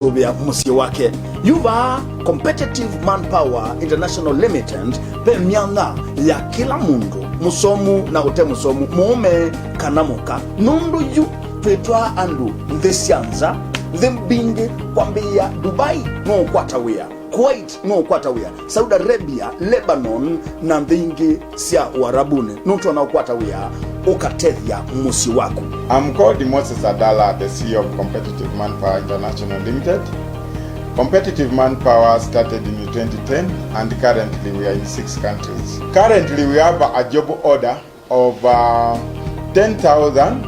ubia musi wake yuva Competitive Manpower International Limited pe mianga ya kila mundu musomu na ute musomu muume kanamuka nundu yu twetwa andu nthesianza thimbingi kwambia Dubai no kwatawia, Kuwait no kwatawia, Saudi Arabia, Lebanon na thingi sia Uarabuni nuntu na kwatawia ukatethia musi wako. I'm called Moses Adala, the CEO of Competitive Manpower International Limited. Competitive Manpower started in 2010 and currently we are in 6 countries. Currently we have a job order of 10,000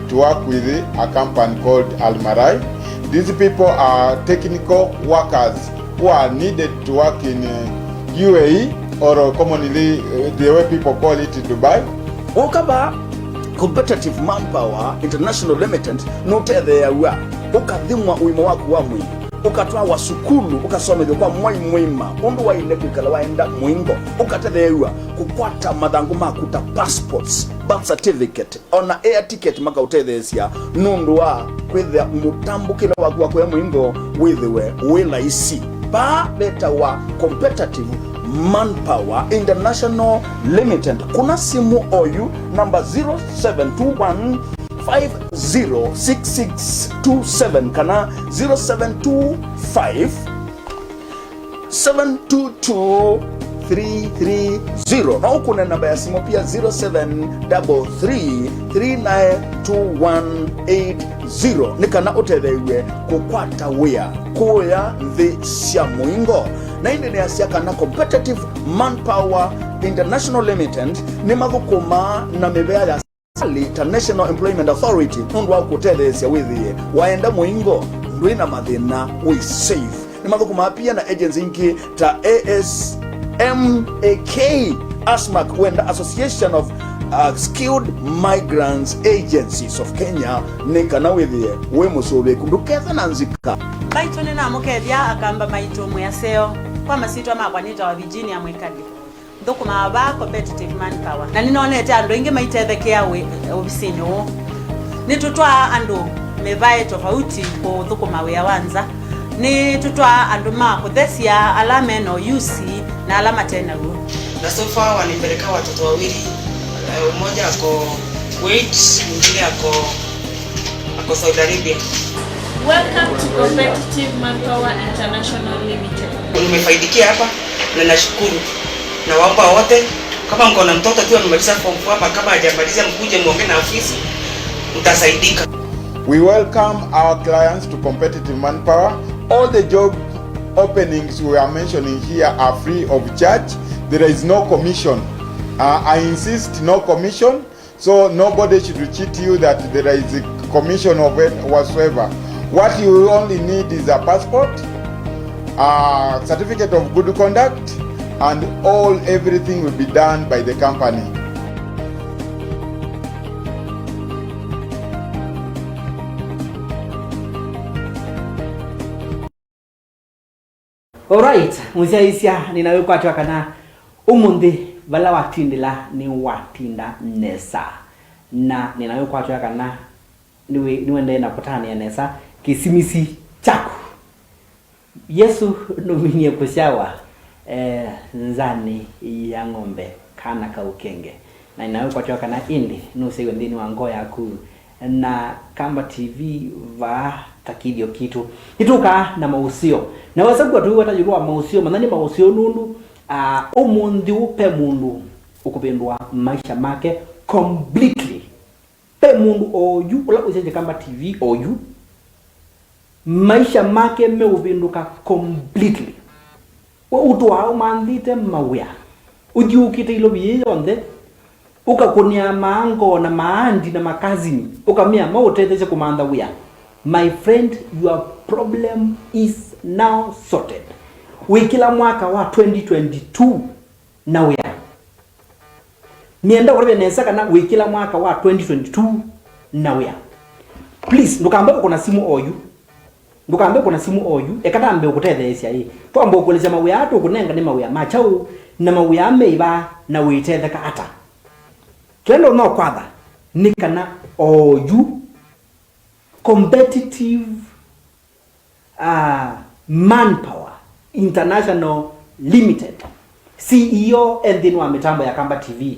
to work with a company called Almarai. These people are technical workers who are needed to work in UAE or commonly the way people call it Dubai. Ukaba Competitive Manpower International Limited nothethe yawa ukathimwa uimo waku wa mwingi ukatwa wa sukulu ukasomethio kwa mwima undu waile kwikala waenda mwingo ukatethe yawa kukwata mathangu maku ta passports, birth certificate ona air ticket makautethecia nundu wa kwithia mutambukile waku wa kwa mwingo withiwe wila isi ba beta wa Competitive Manpower International Limited. Kuna simu oyu number 0721 506627 kana 0725 722 na ukuna namba ya simu pia 0733392180 nikana utethewe kukwata wia kuya nthi cia muingo na indi ni asiaka na Competitive Manpower International Limited ni mathukuma na mibea ya National Employment Authority nundu wa kutethecia withie waenda muingo ndwina mathina we safe ni mathukuma pia na agency ingi ta ASMAC wenda Association of Skilled Migrants Agencies of Kenya nikana withie we musobe kunduketha na nzika baitone na mukethia akamba maito mwaseo kwa masitwa makwanita wa Virginia mwekali ndukuma ba Competitive Manpower na ninonete andu ingi maitethekea obisini wo nitutwa andu mevae tofauti ko ndukuma we awanza ni tutwa andu makuthesia alama no UC na alama tena go na so far wanipeleka watoto wawili, mmoja ako Kuwait, mwingine ako Saudi Arabia. Welcome to Competitive Manpower International Limited. Nimefaidikia hapa na nashukuru. Na waomba wote kama mko na mtoto tu amemaliza form 4 hapa kama hajamaliza mkuje muongee na afisi mtasaidika. We welcome our clients to Competitive Manpower. All the job openings we are mentioning here are free of charge. There is no commission. I insist no commission, so nobody should cheat you that there is a commission of it whatsoever. What you only need is a passport, a certificate of good conduct, and everything will be done by the company. Alright, muziaisia ninawekwa atwa kana umundi vala watindila ni watinda nesa na ninawekwa atwa kana niwende na kutania nesa kisimisi chako Yesu numinye kushawa nzani ya ng'ombe kana kaukenge na ninawekwa atwa kana indi nusewe ndini wa ngoya ku na Kamba TV va takidio kitu ituka na mausio na wasabu watu watajua mausio manani mausio nundu umundi upe mundu ukupendwa maisha make completely pe mundu oyu ula useje Kamba TV oyu maisha make me upinduka completely wa utu wao mandite mawia ujiukite ilo biye yonde ukakunia maango na maandi na makazini ukamia mauteteze kumanda wia. My friend, your problem is now sorted. Wikila mwaka wa 2022 na wia. Nienda kwa nesaka na wikila mwaka wa 2022 na wia. Please, ndukambe kuna simu oyu. Ndukambe kuna simu oyu. Ekata ambe ukutethecia hii. Tuambo kuleza mawia atu kunenga ni mawia machau na mawia meiba na uitetheka ata. Kendo no kwatha nikana oyu Competitive Manpower International Limited, CEO endhini wa mitambo ya Kamba TV,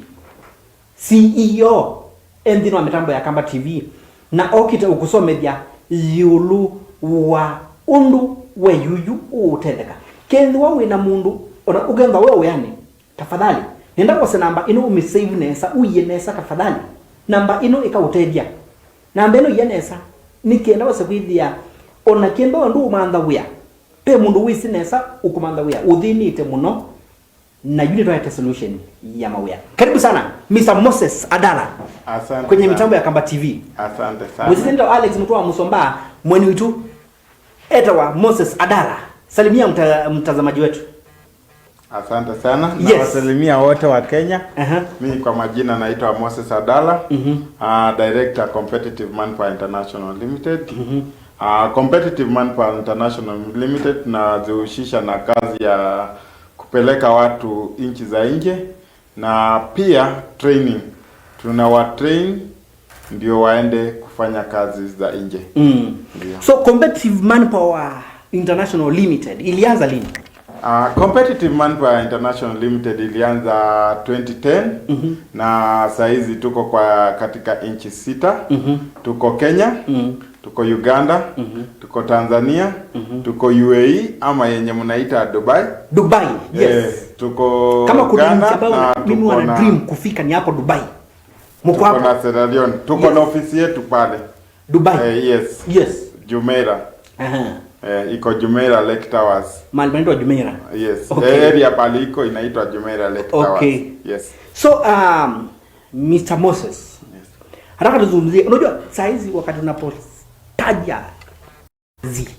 CEO endhini wa mitambo ya Kamba TV, na okita ukusomethia yulu wa undu we yuyu utetheka kendi wa wina mundu ona ugenza wewe yani tafadhali nenda kwa namba ino umisave nesa uye nesa tafadhali namba ino ikautedia namba ino yenesa nikienda wase kwithia ona kendo ndu umantha wia pe mundu wisi nesa ukumantha wia uthinite muno na unit right solution ya mawia. Karibu sana Mr. Moses Adala. Asante kwenye mitambo ya Kamba TV. Asante sana. Mwisendo Alex Mtwa Musomba mweni witu etawa Moses Adala. Salimia mtazamaji wetu. Asante sana. Yes. Na wasalimia wote wa Kenya. Mimi kwa majina naitwa Moses Adala. Director Competitive Manpower International Limited. Competitive Manpower International Limited na zihusisha na kazi ya kupeleka watu nchi za nje na pia training. Tunawatrain ndio waende kufanya kazi za nje. So Competitive Manpower International Limited ilianza lini? Competitive Manpower International Limited ilianza 2010 na saizi tuko katika nchi 6. Tuko Kenya, tuko Uganda, tuko Tanzania, tuko UAE ama yenye mnaita Dubai. Dubai, yes. Tuko kama kuna Ghana, na mimi wana dream kufika ni hapo Dubai. Mko hapo na Sierra Leone. Tuko na ofisi yetu pale Dubai. Yes. Jumeirah. Iko Jumeirah Lake Towers. Mahali panaitwa Jumeirah. Yes. Okay. Area pale iko inaitwa Jumeirah Lake Towers. Okay. Yes. So Mr. Moses. Yes. Haraka tuzungumzie. Unajua saa hizi wakati unapotaja kazi,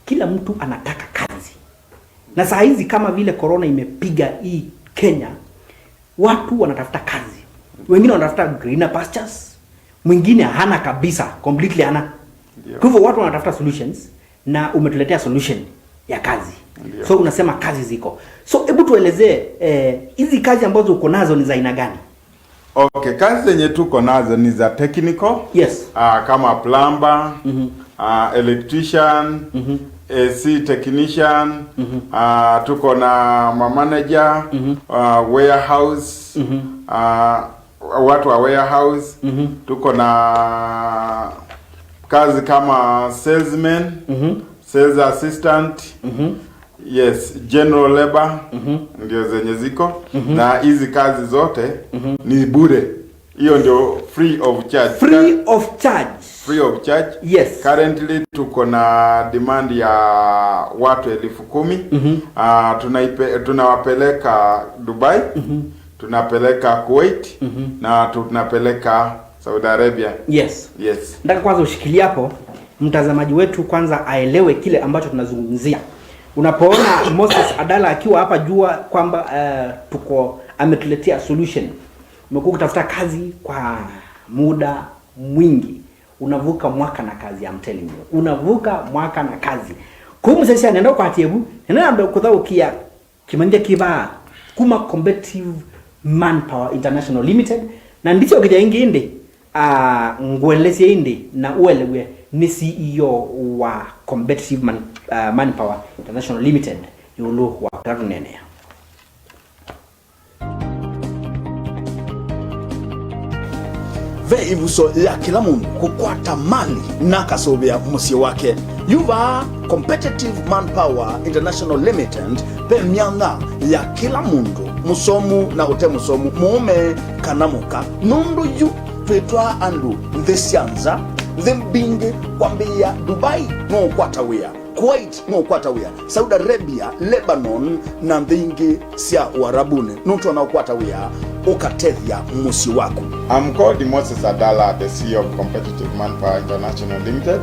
kila mtu anataka kazi. Na saa hizi kama vile corona imepiga hii Kenya, watu wanatafuta kazi. Wengine wanatafuta greener pastures, mwingine hana kabisa, completely hana. Kwa hivyo watu wanatafuta solutions na umetuletea solution ya kazi. So unasema kazi ziko. So hebu tuelezee hizi kazi ambazo uko nazo ni za aina gani? Okay, kazi zenye tuko nazo ni za technical. Yes. Kama plumber, electrician, AC technician, tuko na manager, warehouse, watu wa warehouse, tuko na kazi kama salesman, sales assistant, yes, general labor, ndio zenye ziko, na hizi kazi zote ni bure. Hiyo ndio free of charge. Free of charge. Free of charge. Yes. Currently tuko na demand ya watu 10,000. Tunawapeleka Dubai, tunapeleka Kuwait, na tunapeleka Saudi Arabia. Yes. Yes. Nataka kwanza ushikilie hapo mtazamaji wetu kwanza aelewe kile ambacho tunazungumzia. Unapoona Moses Adala akiwa hapa jua kwamba ametuletea solution. Umekuwa kutafuta kazi kwa muda mwingi. Unavuka mwaka na kazi, I'm telling you. Unavuka mwaka na kazi. Kumu sasa nenda kwa atiebu, nenda ndo kuthaukia kimanja kiba kuma Competitive Manpower International Limited na ndicho kija inginde ngweleze inde na uelewe ni CEO wa Competitive Manpower International Limited yulu wa Karunenea. Ve ivuso ya kila mundu kukwata mali na kasobea musi wake. Yuva Competitive Manpower International Limited pe mianga ya kila mundu musomu na ute musomu muume kanamuka nundu yu twetwa andu nthesianza thembingi kwambia Dubai no kwatawia, Kuwait no kwatawia, Saudi Arabia, Lebanon na thingi sia Uarabuni nuntu na kwatawia ukatethia musi wako. I'm called Moses Adala, the CEO of Competitive Manpower International Limited.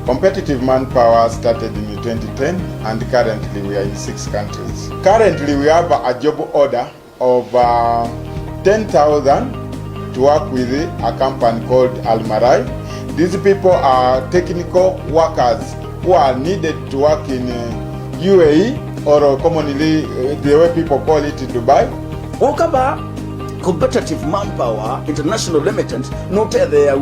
Competitive Manpower started in 2010 and currently we are in 6 countries. Currently we have a job order of 10,000 to work with a company called Almarai. These people are technical workers who are needed to work in UAE or commonly the way people call it Dubai. Ukaba Competitive Manpower International Limited no tethe ya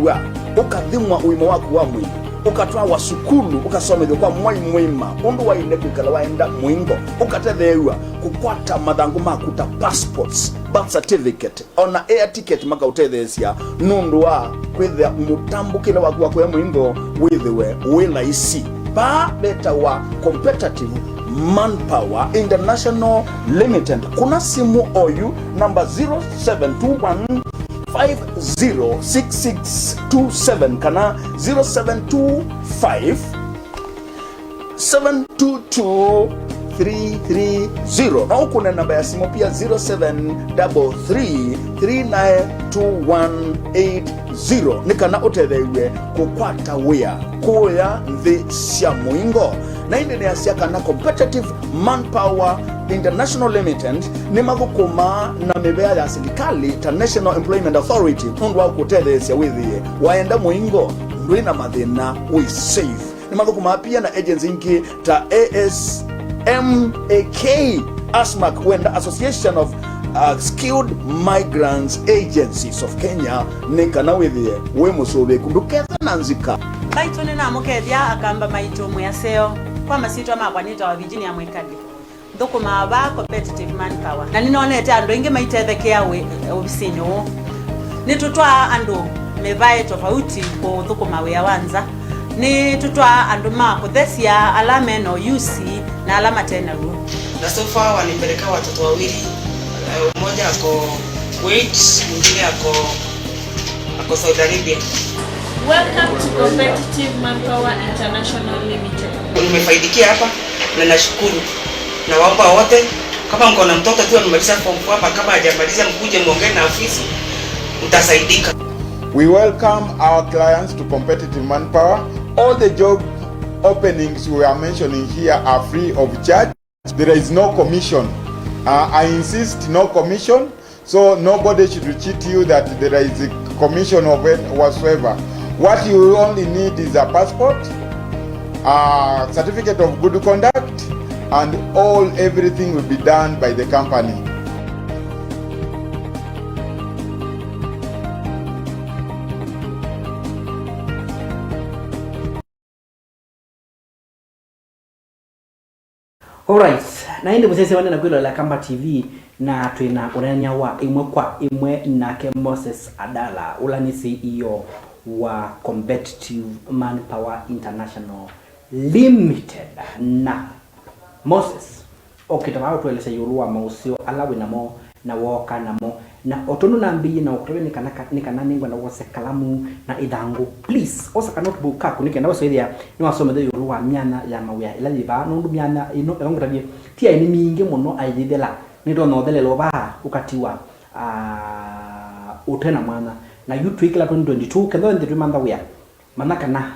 ukathimwa uimo waku wa mwili ukatwa wasukulu ukasomethio kwa mwai mwima undu waine kwikala waenda mwingo ukatetheua kukwata mathangu makuta passports, birth certificate ona air ticket makautethecia nundu wa kwithia mutambukile waku wakwe mwingo withiwe wila isi ba beta wa Competitive Manpower International Limited. Kuna simu oyu number 0721 506627 kana 0725 722 na ukuna namba ya simu pia 0733392180 nikana utethewe kukwata wia kuya nthi cia muingo na indi ni asia kana Competitive Manpower International Limited ni magukuma na mibea ya serikali ta National Employment Authority undu wa kutethecia withie waenda muingo ndwina mathina we safe ni magukuma pia na agency ingi ta ASMAC wenda Association of Skilled Migrants Agencies of Kenya nikana withie we musobe kunduketha nanzika baitone na mukethia akamba maitomwe yaseo kwa masitwa makwanita wa Virginia mwekali ndukuma ba Competitive Manpower na ninonete andu ingi maitethekea obisini wo nitutwa andu mevae tofauti ko ndukuma wea wanza ni tutwa andu makuthecia alama no UC na alama tena ru na so far wanipeleka watoto wawili, mmoja ako Kuwait, mwingine ako Saudi Arabia. Welcome to Competitive Manpower International Limited. Nimefaidikia hapa na nashukuru na waomba wote kama mko na mtoto tu amemaliza form 4 hapa kama hajamaliza mkuje muongee na afisi mtasaidika. We welcome our clients to Competitive Manpower. All the job openings we are mentioning here are free of charge. There is no commission. I insist no commission, so nobody should cheat you that there is a commission of it whatsoever. What you only need is a passport, a certificate of good conduct, and everything will be done by the company. Alright, na hindi musese wane na kwilo la Kamba TV na tuina unanya wa imwe kwa imwe nake Moses Adala ula ni CEO wa Competitive Manpower International Limited na Moses okitawa tueleza yurua mausio alawe namo na woka namo na otono na mbi na okrewe nikana ningwa na wose kalamu na idangu please osa notebook kako nikenda wasoithia ni wasome the yurua myana ya mawia ila liba nundu myana ino ngradie tia ni mingi muno aithithela ni ndo nothelelo ba ukatiwa utena mwana na YouTube ikila 2022 kendo ndi tumanda wia manaka na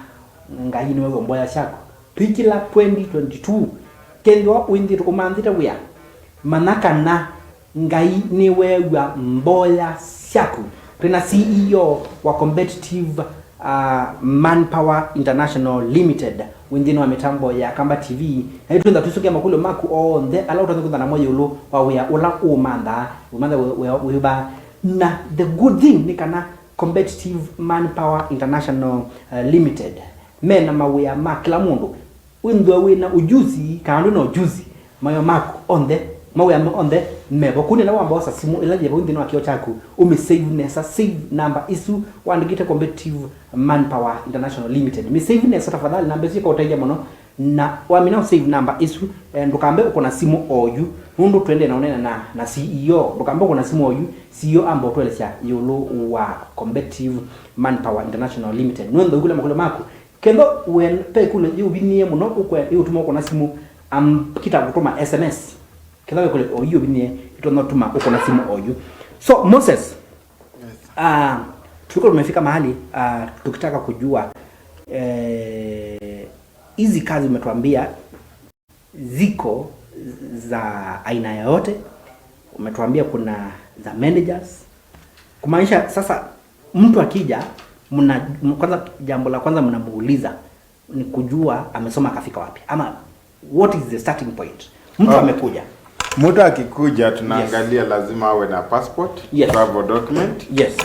ngai ni wewe mboya shako twikila 2022 kendo windi tukumandita wia manaka na ngai ni wewe mboya shako tena CEO wa Competitive Manpower International Limited windino wa mitambo ya Kamba TV na itunda tusuke makulo maku on the allow to na moyo ulo wa wea ula umanda weba na the good thing ni kana Competitive Manpower International Limited mena mawea makila mundu windwa wina ujuzi kandu na ujuzi mayo maku on the mawea on the mebo kuni na wamba wasa simu ilaje windino wa kio chaku save nesa save number isu wandikite Competitive Manpower International Limited mi save nesa tafadhali namba siko utaija mono na wamina save number isu ndukambe uko na simu oyu nundu twende naonena na CEO ndukambe uko na simu oyu CEO ambo twelesha yolo wa Competitive Manpower International Limited nundu kule makule maku kendo wen pe kule yubinie muno uko yutuma uko na simu kita kutuma SMS kila kule oyu binie itonotuma uko na simu oyu so Moses tulikuwa tumefika mahali tukitaka kujua hizi kazi umetuambia ziko za aina yote umetuambia kuna za managers kumaanisha sasa mtu akija kwanza jambo la kwanza mnamuuliza ni kujua amesoma akafika wapi ama what is the starting point mtu amekuja mtu akikuja tunaangalia lazima awe na passport, travel document. Yes.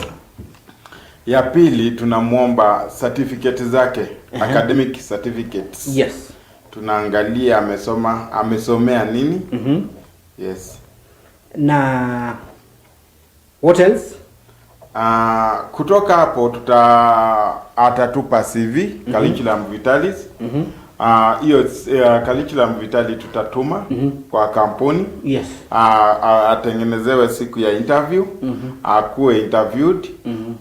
Ya pili tunamwomba certificate zake, academic certificates. Yes. Tunaangalia amesomea nini? Yes. Na what else? Kutoka hapo atatupa CV, curriculum vitae. Hiyo curriculum vitae tutatuma kwa kampuni. Yes. Atengenezewe siku ya interview, akuwe interviewed.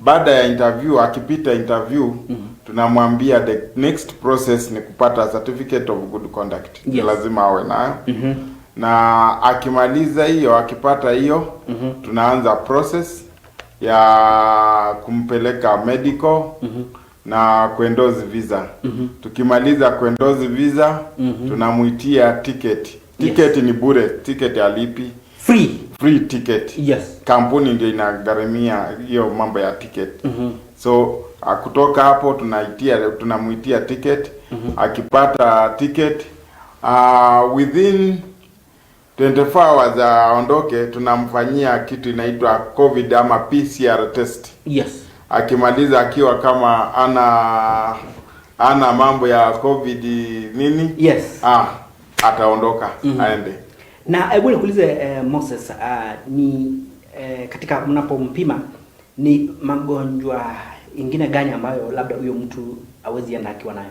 Baada ya interview, akipita interview, tunamwambia the next process ni kupata certificate of good conduct. Yes. Lazima awe nayo. Na akimaliza hiyo, akipata hiyo, tunaanza process ya kumpeleka medical na kuendozi visa. Tukimaliza kuendozi visa, tunamuitia ticket. Ticket ni bure, ticket alipi. Free ticket. Yes. Kampuni ndio inagharamia hiyo mambo ya ticket. So kutoka hapo tunamuitia ticket. Akipata ticket within 24 hours aondoke, tunamfanyia kitu inaitwa COVID ama PCR test. Yes. Akimaliza akiwa kama ana mambo ya COVID nini? Yes. Ataondoka aende. Na hebu nikuulize Moses, ni katika mnapompima ni magonjwa ingine gani ambayo labda huyo mtu hawezi enda akiwa nayo?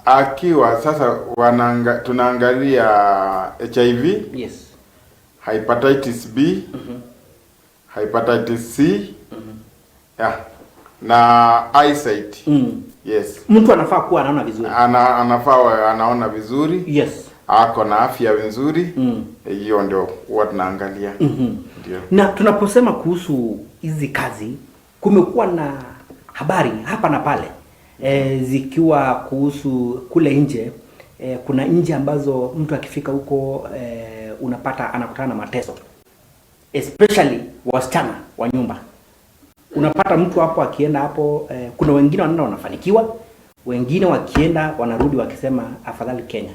Akiwa sasa tunaangalia HIV, yes, hepatitis B, hepatitis C, na eyesight. Yes. Mtu anafaa kuwa anaona vizuri. Anafaa anaona vizuri. Yes. Ako na afya nzuri. Hiyo ndio what naangalia. Ndio. Na tunaposema kuhusu hizi kazi, kumekuwa na habari hapa na pale zikiwa kuhusu kule nje. Kuna nje ambazo mtu akifika huko unapata anakutana na mateso, especially wasichana wa nyumba. Unapata mtu hapo akienda hapo, kuna wengine wanaenda wanafanikiwa, wengine wakienda wanarudi wakisema afadhali Kenya.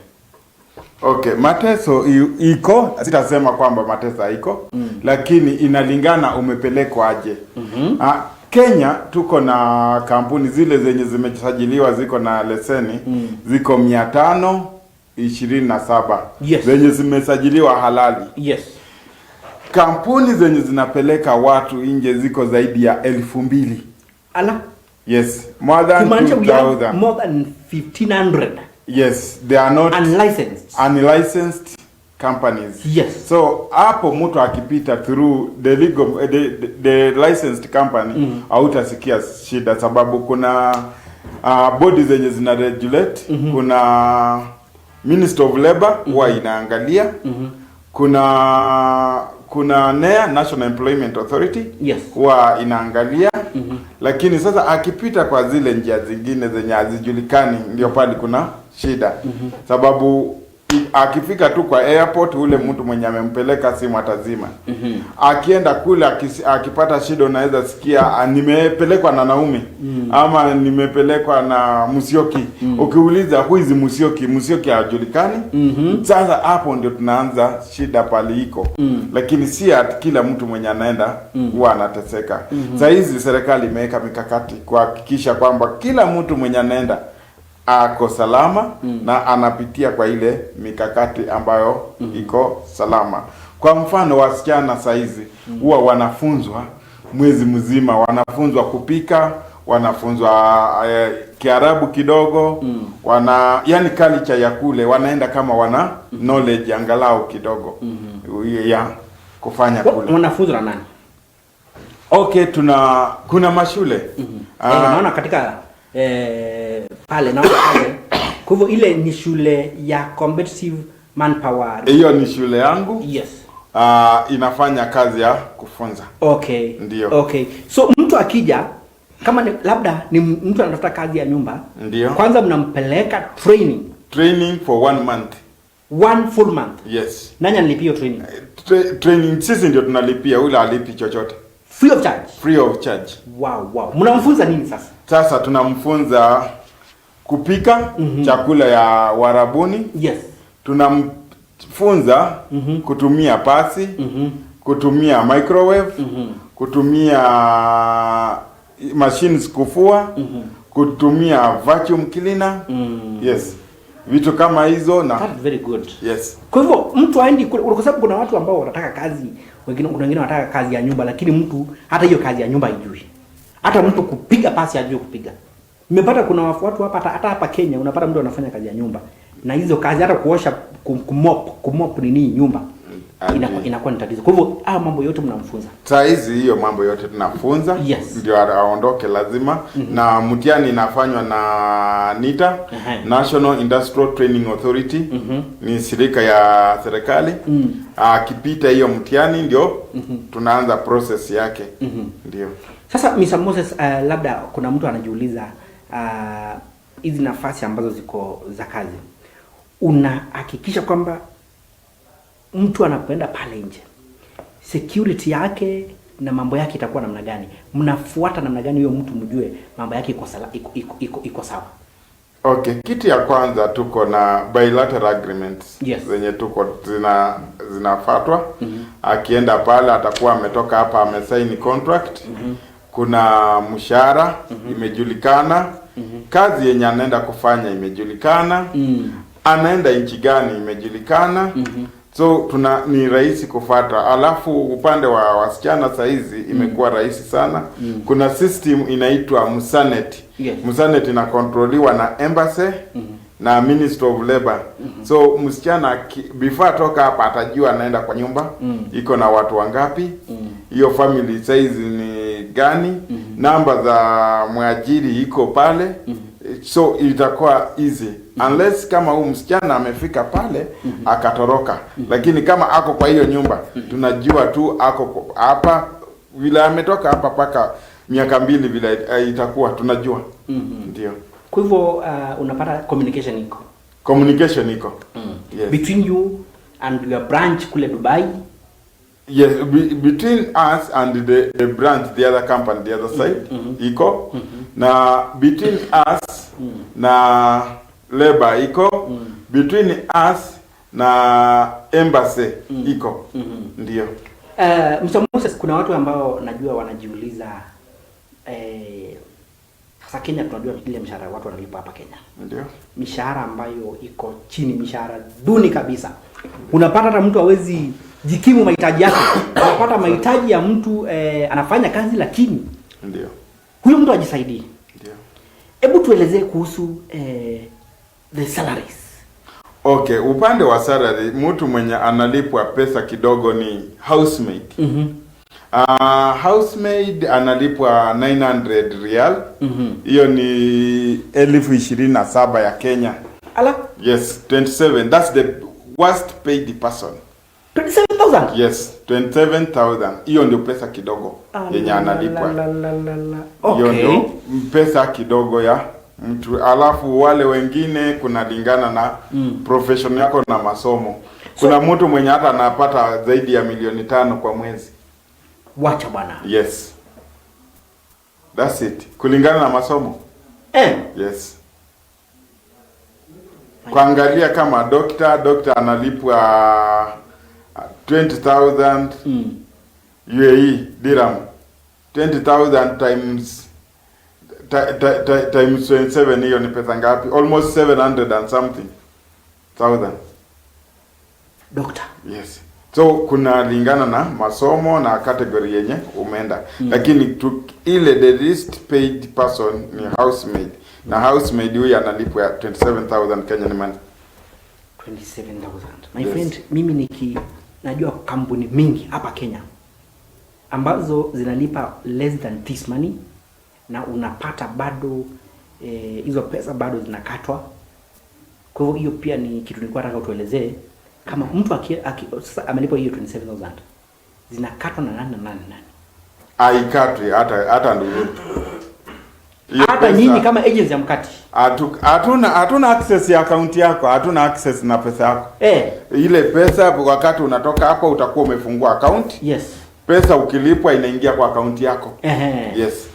Okay, mateso iko, sitasema kwamba mateso haiko, lakini inalingana umepelekwa aje. Kenya tuko na kampuni zile zenye zimesajiliwa ziko na leseni, ziko 527. Yes. Zenye zimesajiliwa halali. Yes. Kampuni zenye zinapeleka watu nje ziko zaidi ya 2,000. Ala? Yes, more than 2,000. More than 1,500. Yes, they are not unlicensed companies. Yes. So hapo mtu akipita through the legal the licensed company, hautasikia shida, sababu kuna body zenye zina regulate, kuna Ministry of Labor huwa inaangalia, kuna NEA, National Employment Authority, yes, huwa inaangalia. Lakini sasa akipita kwa zile njia zingine zenye hazijulikani, ndio pale kuna shida. Sababu akifika tu kwa airport, ule mtu mwenye amempeleka simu atazima. Akienda kule akipata shida, unaweza sikia nimepelekwa na Naume, ama nimepelekwa na Musyoki. Ukiuliza who is Musyoki hajulikani. Sasa hapo ndio tunaanza shida pale iko. Lakini si kila mtu mwenye anaenda huwa anateseka. Sasa hizi serikali imeweka mikakati kuhakikisha kwamba kila mtu mwenye anaenda ako salama, na anapitia kwa ile mikakati ambayo iko salama. Kwa mfano wasichana saizi huwa wanafunzwa mwezi mzima, wanafunzwa kupika, wanafunzwa Kiarabu kidogo, yani culture ya kule, wanaenda kama wana knowledge angalau kidogo ya kufanya kule. Wanafunzwa na nani? Okay, kuna mashule. Naona katika pale naona pale. Kwa hivyo ile ni shule ya competitive manpower. Hiyo ni shule yangu. Yes. Inafanya kazi ya kufunza. Okay. Ndio. Okay. So mtu akija kama labda ni mtu anatafuta kazi ya nyumba, ndio, kwanza mnampeleka training for 1 month. 1 full month. Yes. Nani analipia training? Training sisi ndio tunalipia, ule alipi chochote. Free of charge. Free of charge. Wow. Mnamfunza nini sasa? Sasa tunamfunza kupika chakula ya Warabuni. Yes. Tunamfunza kutumia pasi, kutumia microwave, kutumia machines kufua, kutumia vacuum cleaner. Yes. Vitu kama hizo na that's very good. Yes. Kwa hivyo mtu aendi kwa sababu kuna watu ambao wanataka kazi, kuna wengine wanataka kazi ya nyumba, lakini mtu hata hiyo kazi ya nyumba haijui. Hata mtu kupiga pasi hajui kupiga. Nimepata kuna watu hapa hata hapa Kenya unapata mtu anafanya kazi ya nyumba. Na hizo kazi hata kuosha kumop nini nyumba inakuwa ni tatizo. Kwa hivyo haya mambo yote mnamfunza. Saa hizi hiyo mambo yote tunafunza. Yes. Ndio aondoke lazima. Na mtihani inafanywa na NITA, National Industrial Training Authority. Ni shirika ya serikali. Akipita hiyo mtihani ndio tunaanza process yake. Ndio. Sasa Mr. Moses, labda kuna mtu anajiuliza hizi nafasi ambazo ziko za kazi, unahakikisha kwamba mtu anapoenda pale nje security yake na mambo yake itakuwa namna gani? Mnafuata namna gani hiyo mtu mjue mambo yake iko sawa? Okay, kitu ya kwanza tuko na bilateral agreements. Yes. Zenye tuko zinafuatwa. Akienda pale atakuwa ametoka hapa amesign contract. Kuna mshahara imejulikana. Kazi yenye anaenda kufanya imejulikana. Anaenda nchi gani imejulikana. So ni rahisi kufuata. Alafu upande wa wasichana saizi imekuwa rahisi sana. Kuna system inaitwa Musanet. Yes. Musanet inakontroliwa na embassy na Ministry of Labor. So msichana before toka hapa atajua anaenda kwa nyumba iko na watu wangapi, hiyo family size ni gani, namba za mwajiri iko pale. So itakuwa easy unless kama huyu msichana amefika pale akatoroka. Lakini kama ako kwa hiyo nyumba tunajua tu ako hapa, vile ametoka hapa paka miaka 2 vile itakuwa tunajua. Ndio. Kwa hivyo unapata communication iko. Yes. Between you and your branch kule Dubai. Yes, between us and the branch, the other company, the other side, iko. Na between us na labor iko. Between us na embassy iko. Ndio. Mr. Moses, kuna watu ambao najua wanajiuliza sasa Kenya tunajua ile mshahara watu wanalipa hapa Kenya. Ndio. Mishahara ambayo iko chini, mishahara duni kabisa. Unapata hata mtu hawezi jikimu mahitaji yake. Unapata mahitaji ya mtu anafanya kazi lakini ndio huyo mtu ajisaidii. Ndio. Hebu tuelezee kuhusu the salaries. Okay, upande wa salary mtu mwenye analipwa pesa kidogo ni housemaid. Housemaid analipwa 900 rial. Hiyo ni 27,000 ya Kenya. Ala? Yes, 27. That's the worst paid person. 27,000? Yes, 27,000. Hiyo ndio pesa kidogo yenye analipwa. Okay. Hiyo ndio pesa kidogo ya mtu. Alafu wale wengine kunalingana na profession yako na masomo. Kuna mtu mwenye hata anapata zaidi ya 500,000 kwa mwezi. Wacha bwana. Yes. That's it. Kulingana na masomo. Yes. Kuangalia kama doctor analipwa 20,000 UAE dirham. 20,000 times 27, hiyo ni pesa ngapi? Almost 700 and something thousand. Doctor. Yes. So kuna lingana na masomo na category yenye umeenda. Lakini ile the least paid person ni housemaid. Na housemaid huyu analipwa 27,000 Kenyan money. 27,000. My Yes. friend, mimi najua kampuni mingi hapa Kenya ambazo zinalipa less than this money na unapata bado hizo pesa bado zinakatwa. Kwa hivyo hiyo pia ni kitu nilikuwa nataka utuelezee. Kama mtu sasa amelipwa hiyo 27,000 zinakatwa na nani? Haikatwi hata ndugu. Hata nyinyi kama agency ya mkati. Hatuna access ya account yako, hatuna access na pesa yako. Ile pesa wakati unatoka hapo utakuwa umefungua account. Yes. Pesa ukilipwa inaingia kwa account yako. Yes.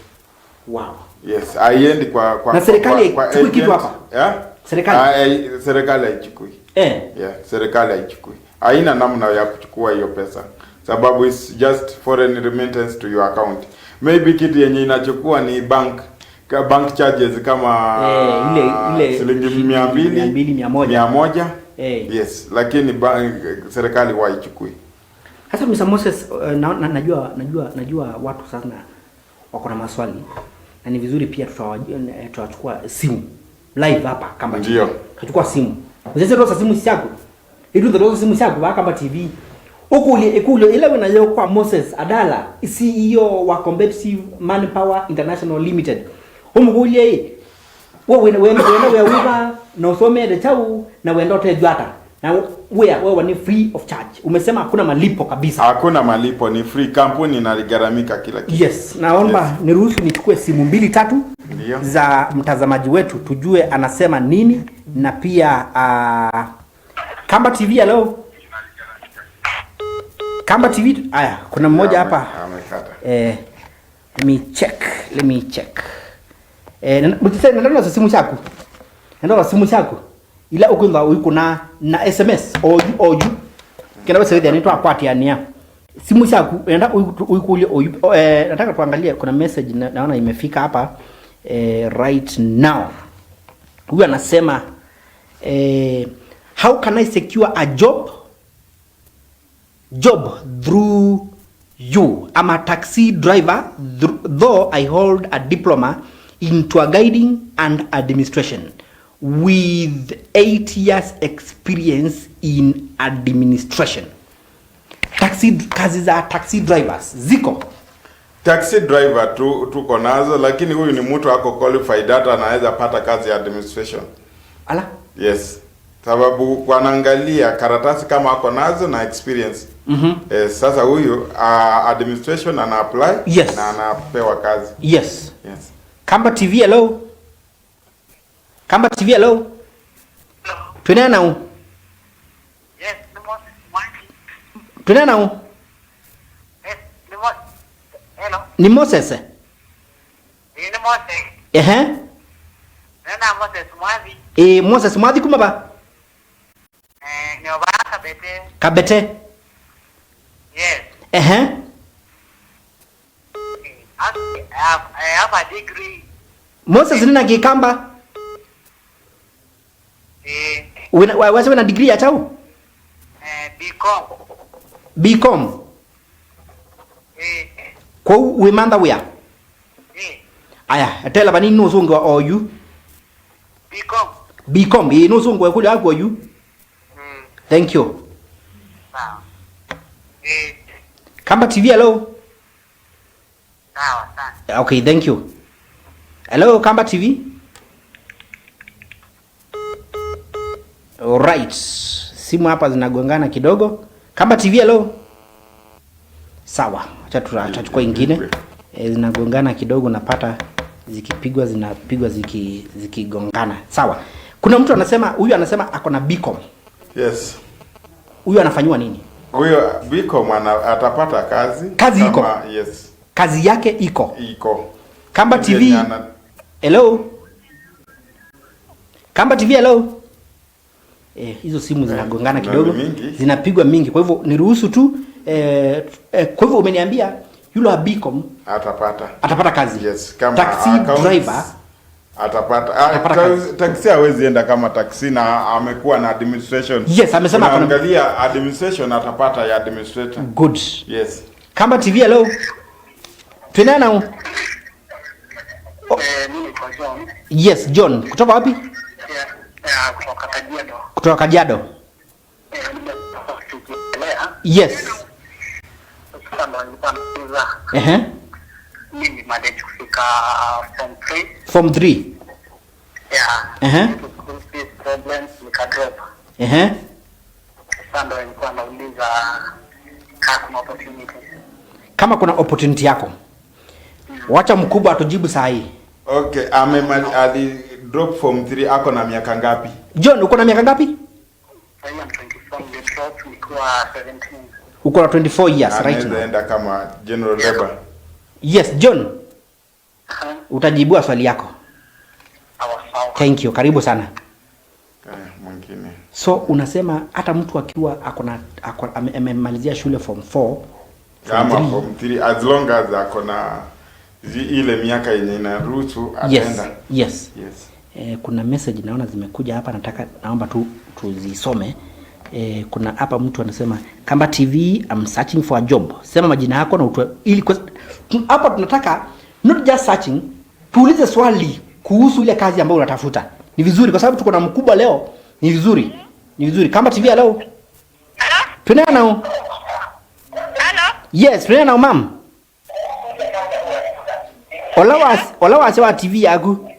Wow. Yes, haiendi kwa na serikali chukui kitu hapa. Serikali haichukui. Yeah, serikali haichukui. Haina namna ya kuchukua hiyo pesa. sababu is just foreign remittance to your account. Maybe kitu yenye inachukua ni bank charges kama ile shilingi 200 100. Yes, lakini serikali waichukui. Hasa Mr. Moses, najua watu sana wako na maswali na ni vizuri pia tutachukua simu live hapa kama ndio. Tutachukua simu. Unaweza rosa simu yako. Ili ndio simu yako kama TV. Ukule ile unayo kwa Moses Adala, CEO wa Competitive Manpower International Limited. Umgulie wewe na usome de chau na wenda tejwata. Na wewe ni free of charge. Umesema hakuna malipo kabisa. Hakuna malipo, ni free, kampuni inaligaramika kila kitu. Yes, naomba niruhusu nichukue simu 2-3 za mtazamaji wetu tujue anasema nini na pia Kamba TV hello. Kamba TV aya kuna mmoja hapa amekata. Let me check. Mtisema ndio simu yako. Ndio simu yako. Ila ukunza uko na SMS oju. Kina wewe sasa nitoa kwati ania. Simu yako unaenda uikulie nataka tuangalie kuna message naona imefika hapa right now. Huyu anasema how can I secure a job through you? I'm a taxi driver, though I hold a diploma in tour guiding and administration with 8 years experience in administration. Kazi za taxi drivers ziko. Taxi driver tuko nazo, lakini huyu ni mtu ako qualified hata anaweza pata kazi ya administration. Ala? Yes. Sababu wanaangalia karatasi kama ako nazo na experience. Sasa huyu administration ana apply na anapewa kazi. Yes. Kamba TV hello. Kamba TV hello. Tunena nao. Yes, ni Moses Mwangi. Tunena nao. Yes, ni Moses. Hello. Ni Moses. Ni Moses. Nena Moses Mwangi. Moses Mwangi kuma ba? Ni obaka Kabete. Kabete. Yes. I have a degree. Moses nina kikamba? Wewe una degree acha u? BCom. Kwa we manda wea? Aya, atela bani no songo or you? BCom, no songo kule ako you? Thank you. Kamba TV hello. Okay, thank you. Hello Kamba TV. Alright. Simu hapa zinagongana kidogo. Kamba TV hello. Sawa. Acha tutachukua ingine. Zinagongana kidogo napata zinapigwa zikigongana. Sawa. Kuna mtu anasema huyu anasema ako na BCom. Yes. Huyu anafanywa nini? Huyo BCom atapata kazi. Kazi iko. Yes. Kazi yake iko. Kamba TV. Hello. Kamba TV hello. Hizo simu zinagongana kidogo. Zinapigwa mingi. Kwa hivyo niruhusu tu kwa hivyo umeniambia yule BCom atapata kazi. Yes. Kama taxi driver atapata taxi hawezi enda kama taxi na amekuwa na administration. Yes, amesema anaangalia administration atapata ya administrator. Good. Yes. Kamba TV hello. Tunana Mimi kwa John. Yes, John. Kutoka wapi? Kutoka Kajiado. Kutoka Kajiado. Yes. Mimi managed kufika form 3. Yeah. Problems nikadrop. Sasa nilikuwa nauliza kama opportunity. Kama kuna opportunity yako. Wacha mkubwa atujibu saa hii. Okay, ali drop form 3 ako na miaka ngapi? John, uko na miaka ngapi? I am 24, drop nilikuwa 17. Uko na 24 years right now. Anaenda kama general labor. Yes, John. Utajibu swali yako. Sawa. Thank you. Karibu sana. Mwingine. So unasema hata mtu akiwa amemalizia shule form 4 Kama form 3 as long as akona ile miaka yenye inaruhusu ataenda. Yes. Kuna message naona zimekuja hapa, naomba tu tuzisome. Kuna hapa mtu anasema Kamba TV, I'm searching for a job. Sema majina yako na utoe, ili hapa tunataka not just searching, tuulize swali kuhusu ile kazi ambayo unatafuta. Ni vizuri kwa sababu tuko na mkubwa leo. Ni vizuri. Kamba TV, hello. Hello? Tunaona nao? Hello? Yes, tunaona nao ma'am. Olawa wa TV yangu.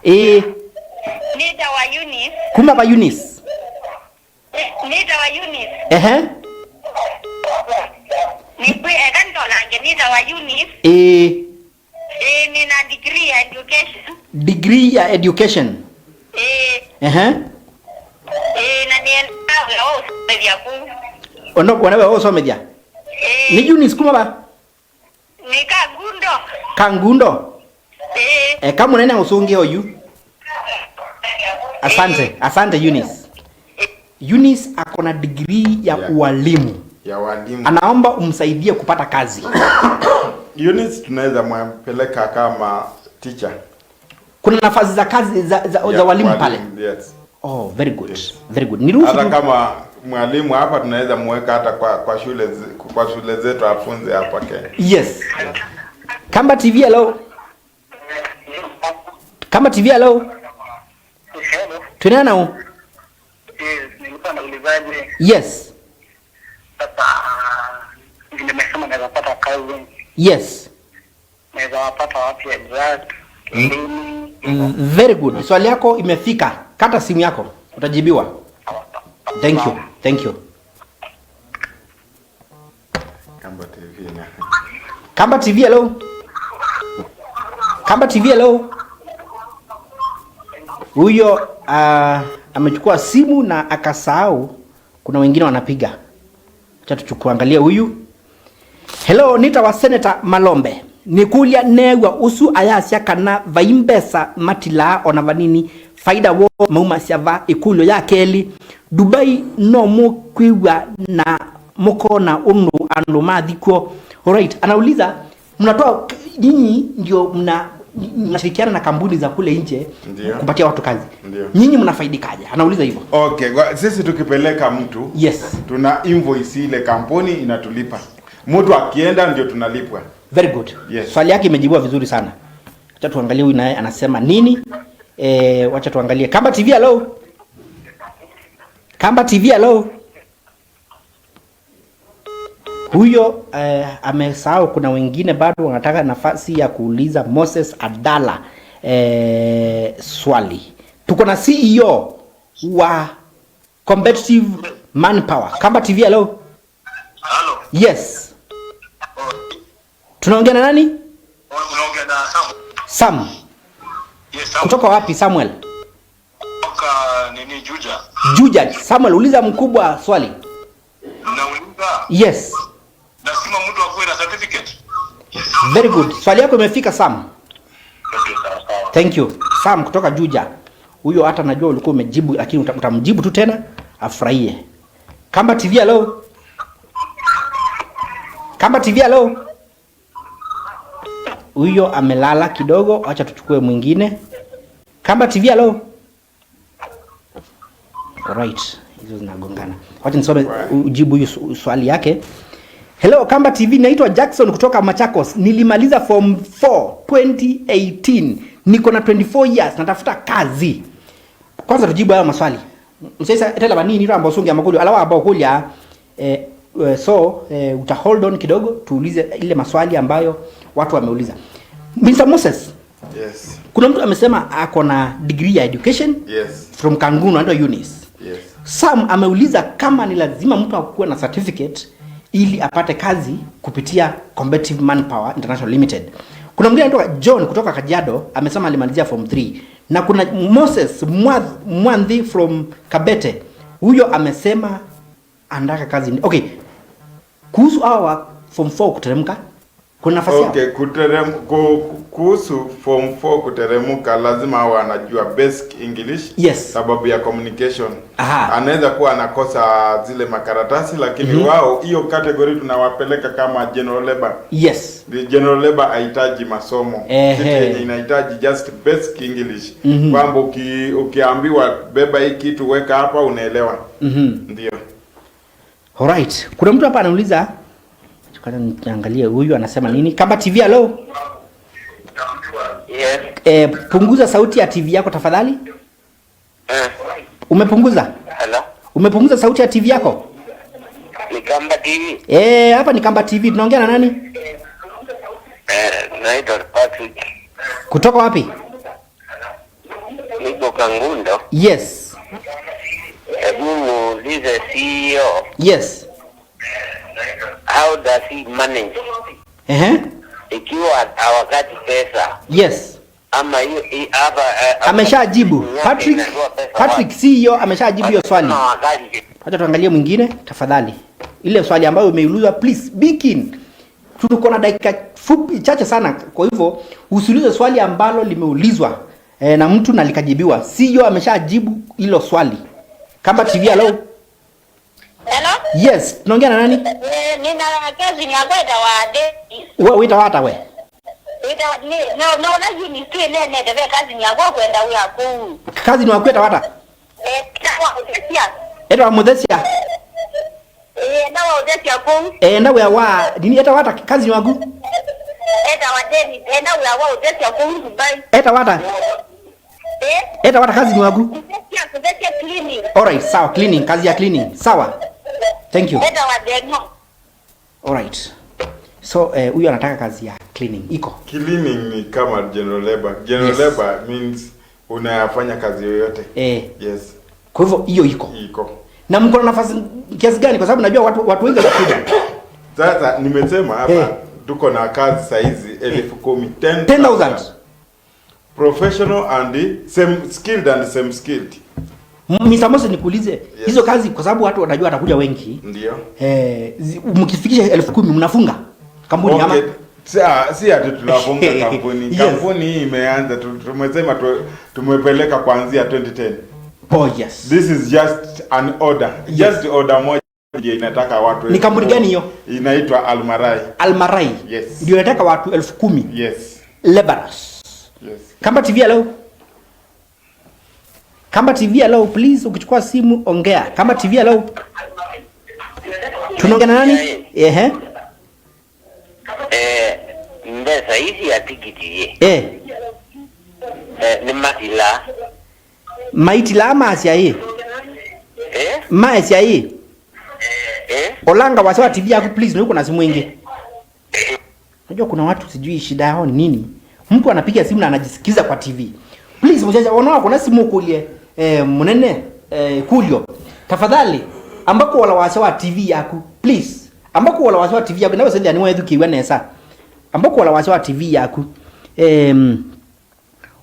Hello? Nita wa Eunice. Kuma ba Eunice. Nita wa Eunice. Nikui ekanto lange nita wa Eunice. Nina degree ya education. Degree ya education. Na nienda media ku. Wanawe media. Ni Eunice kuma ba? Ni Kangundo. Kangundo. Kama unaenda usonge hoyu. Asante Eunice. Eunice akona degree ya ualimu. Anaomba umsaidie kupata kazi. Eunice tunaweza mpeleka kama teacher. Kuna nafasi za kazi za walimu pale. Yes. Oh, very good. Yes. Very good. Niruhusu hata kama mwalimu hapa tunaweza muweka hata kwa shule zetu afunze hapa Kenya. Yes. Kamba TV, hello. Kamba TV, hello. Hello. Tunaona nao? Nilikuwa naulizaje? Yes. Sasa nimesema naweza pata kazi. Yes. Naweza pata wapi exact? Very good. Swali yako imefika. Kata simu yako. Utajibiwa. Thank you. Kamba TV, hello. Kamba TV, hello. Huyo amechukua simu na akasahau kuna wengine wanapiga. Acha tuangalie huyu. Hello, nita wa Senator Malombe. Nikulia newa usu ayasya kana vaimbesa matila onavanini faida wo mauma siava ikulo ya keli Dubai no mukwiwa na mukona undu ando madhiko. Alright, anauliza mnatoa nyinyi ndio mnashirikiana na kampuni za kule nje kupatia watu kazi. Nyinyi mnafaidikaje? Anauliza hivyo. Okay, sisi tukipeleka mtu, yes, tuna invoice ile kampuni inatulipa. Mtu akienda ndio tunalipwa. Very good. Yes. Swali yake imejibiwa vizuri sana. Acha tuangalie huyu naye anasema nini. Wacha tuangalie. Kamba TV, hello. Kamba TV, hello. Huyo amesahau kuna wengine bado wanataka nafasi ya kuuliza Moses Adala swali. Tuko na CEO wa Competitive Manpower. Kamba TV, hello. Hello. Yes. Tunaongea na nani? Unaongea na Sam. Yes, Kutoka wapi Samuel? Kutoka Juja. Juja. Samuel, uliza mkubwa swali. Nauliza. Yes. Nasema mtu akuwe na certificate. Very good. Swali yako imefika Sam. Okay, sawa. Thank you. Sam kutoka Juja. Huyo hata najua ulikuwa umejibu lakini utamjibu tu tena afurahie. Kamba TV, hello. Kamba TV, hello. Huyo amelala kidogo, acha tuchukue mwingine. Kamba TV, hello. Alright, hizo zinagongana. Wacha nisome ujibu hiyo swali yake. Hello Kamba TV, naitwa Jackson kutoka Machakos. Nilimaliza form 4 2018. Niko na 24 years, natafuta kazi. Kwanza tujibu hayo maswali. Msesa etela banini ndo ambao sungi amakuli alawa ambao kulia uta hold on kidogo tuulize ile maswali ambayo watu wameuliza. Mr. Moses. Yes. Kuna mtu amesema ako na degree ya education. Yes. From Kangundo anaitwa Eunice. Yes. Sam ameuliza kama ni lazima mtu akuwe na certificate ili apate kazi kupitia Competitive Manpower International Limited. Kuna mwingine anaitwa John kutoka Kajiado amesema alimalizia form 3. Na kuna Moses Mwandhi from Kabete. Huyo amesema andaka kazi. Okay. Kuhusu hawa form 4 kuteremka, Kuna nafasi okay, kuhusu form 4 kuteremuka lazima awe anajua basic English. Yes. Sababu ya communication. Aha. Anaweza kuwa anakosa zile makaratasi lakini wao hiyo category tunawapeleka kama general labor. Yes. The general labor haitaji masomo. Kitu inahitaji just basic English. Kwamba ukiambiwa beba hii kitu weka hapa unaelewa. Ndio. Alright. Kuna mtu hapa anauliza, niangalie huyu anasema nini? Kamba TV, hello. Yes. Punguza sauti ya TV yako tafadhali. Umepunguza? Hello. Umepunguza sauti ya TV yako? Ni Kamba TV. Hapa ni Kamba TV. Tunaongea na nani? Naitwa Patrick. Kutoka wapi? Niko Kangundo. Yes. Hebu muulize CEO. Yes. How does he manage? Ikiwa hawakati pesa. Yes. Ama hiyo hapa ameshajibu. Patrick CEO ameshajibu hiyo swali. Acha tuangalie mwingine tafadhali. Ile swali ambayo umeiulizwa, please be keen. Tuko na dakika fupi chache sana, kwa hivyo usiulize swali ambalo limeulizwa na mtu na likajibiwa. CEO ameshajibu hilo swali. Kamba TV, hello. Hello? Yes, tunaongea na nani? Nina kazi ni akwenda wa Davis. Wewe uita wata we? No, you need to nene de kazi ni akwenda we aku. Kazi ni wakwenda wata? Tawa utesia. Eto Muthesia. Nawa utesia ku. Nawe wa nini eta wata kazi ni wagu? Eta wa Davis, nawe wa utesia ku Dubai. Eta wata? Eta wata kazi ni wagu? Utesia cleaning. Alright, sawa, cleaning, kazi ya cleaning. Sawa. Thank you. Eta wa Degmo. Alright. So huyu anataka kazi ya cleaning. Iko. Cleaning ni kama general labor. General labor means unayafanya kazi yoyote. Yes. Kwa hivyo hiyo iko. Iko. Na mko na nafasi kiasi gani, kwa sababu najua watu wengi wanakuja. Sasa nimesema hapa tuko na kazi saizi 10,000, 10,000. Professional and same skilled and same skilled. Mr. Mose nikuulize, hizo kazi kwa sababu watu wanajua atakuja wengi. Ndio. Mkifikisha 10,000 mnafunga kampuni ama? Si ati tunafunga kampuni. Kampuni hii imeanza tumesema tumepeleka kuanzia 2010. Oh yes. This is just an order. Yes. Just order moja inataka watu. Ni kampuni gani hiyo? Inaitwa Almarai. Almarai. Yes. Ndio inataka watu 10,000. Yes. Laborers. Yes. Kamba TV, hello. Kamba TV, hello, please ukichukua simu ongea. Kamba TV, hello. Tunaongea na nani? Mbesa hizi ya tikiti ni maitila. Maitila ama asia hii? Ma asia hii? Olanga wasewa TV yako please, na uko na simu nyingi. Unajua kuna watu sijui shida yao ni nini. Mtu anapiga simu na anajisikiza kwa TV. Please mjaja wanao kuna simu kulie munene kulio. Tafadhali ambako wala wasewa TV yako please. Ambako wala wasewa TV yako nawe sasa ni wewe dhukiwa nesa. Ambako wala wasewa TV yako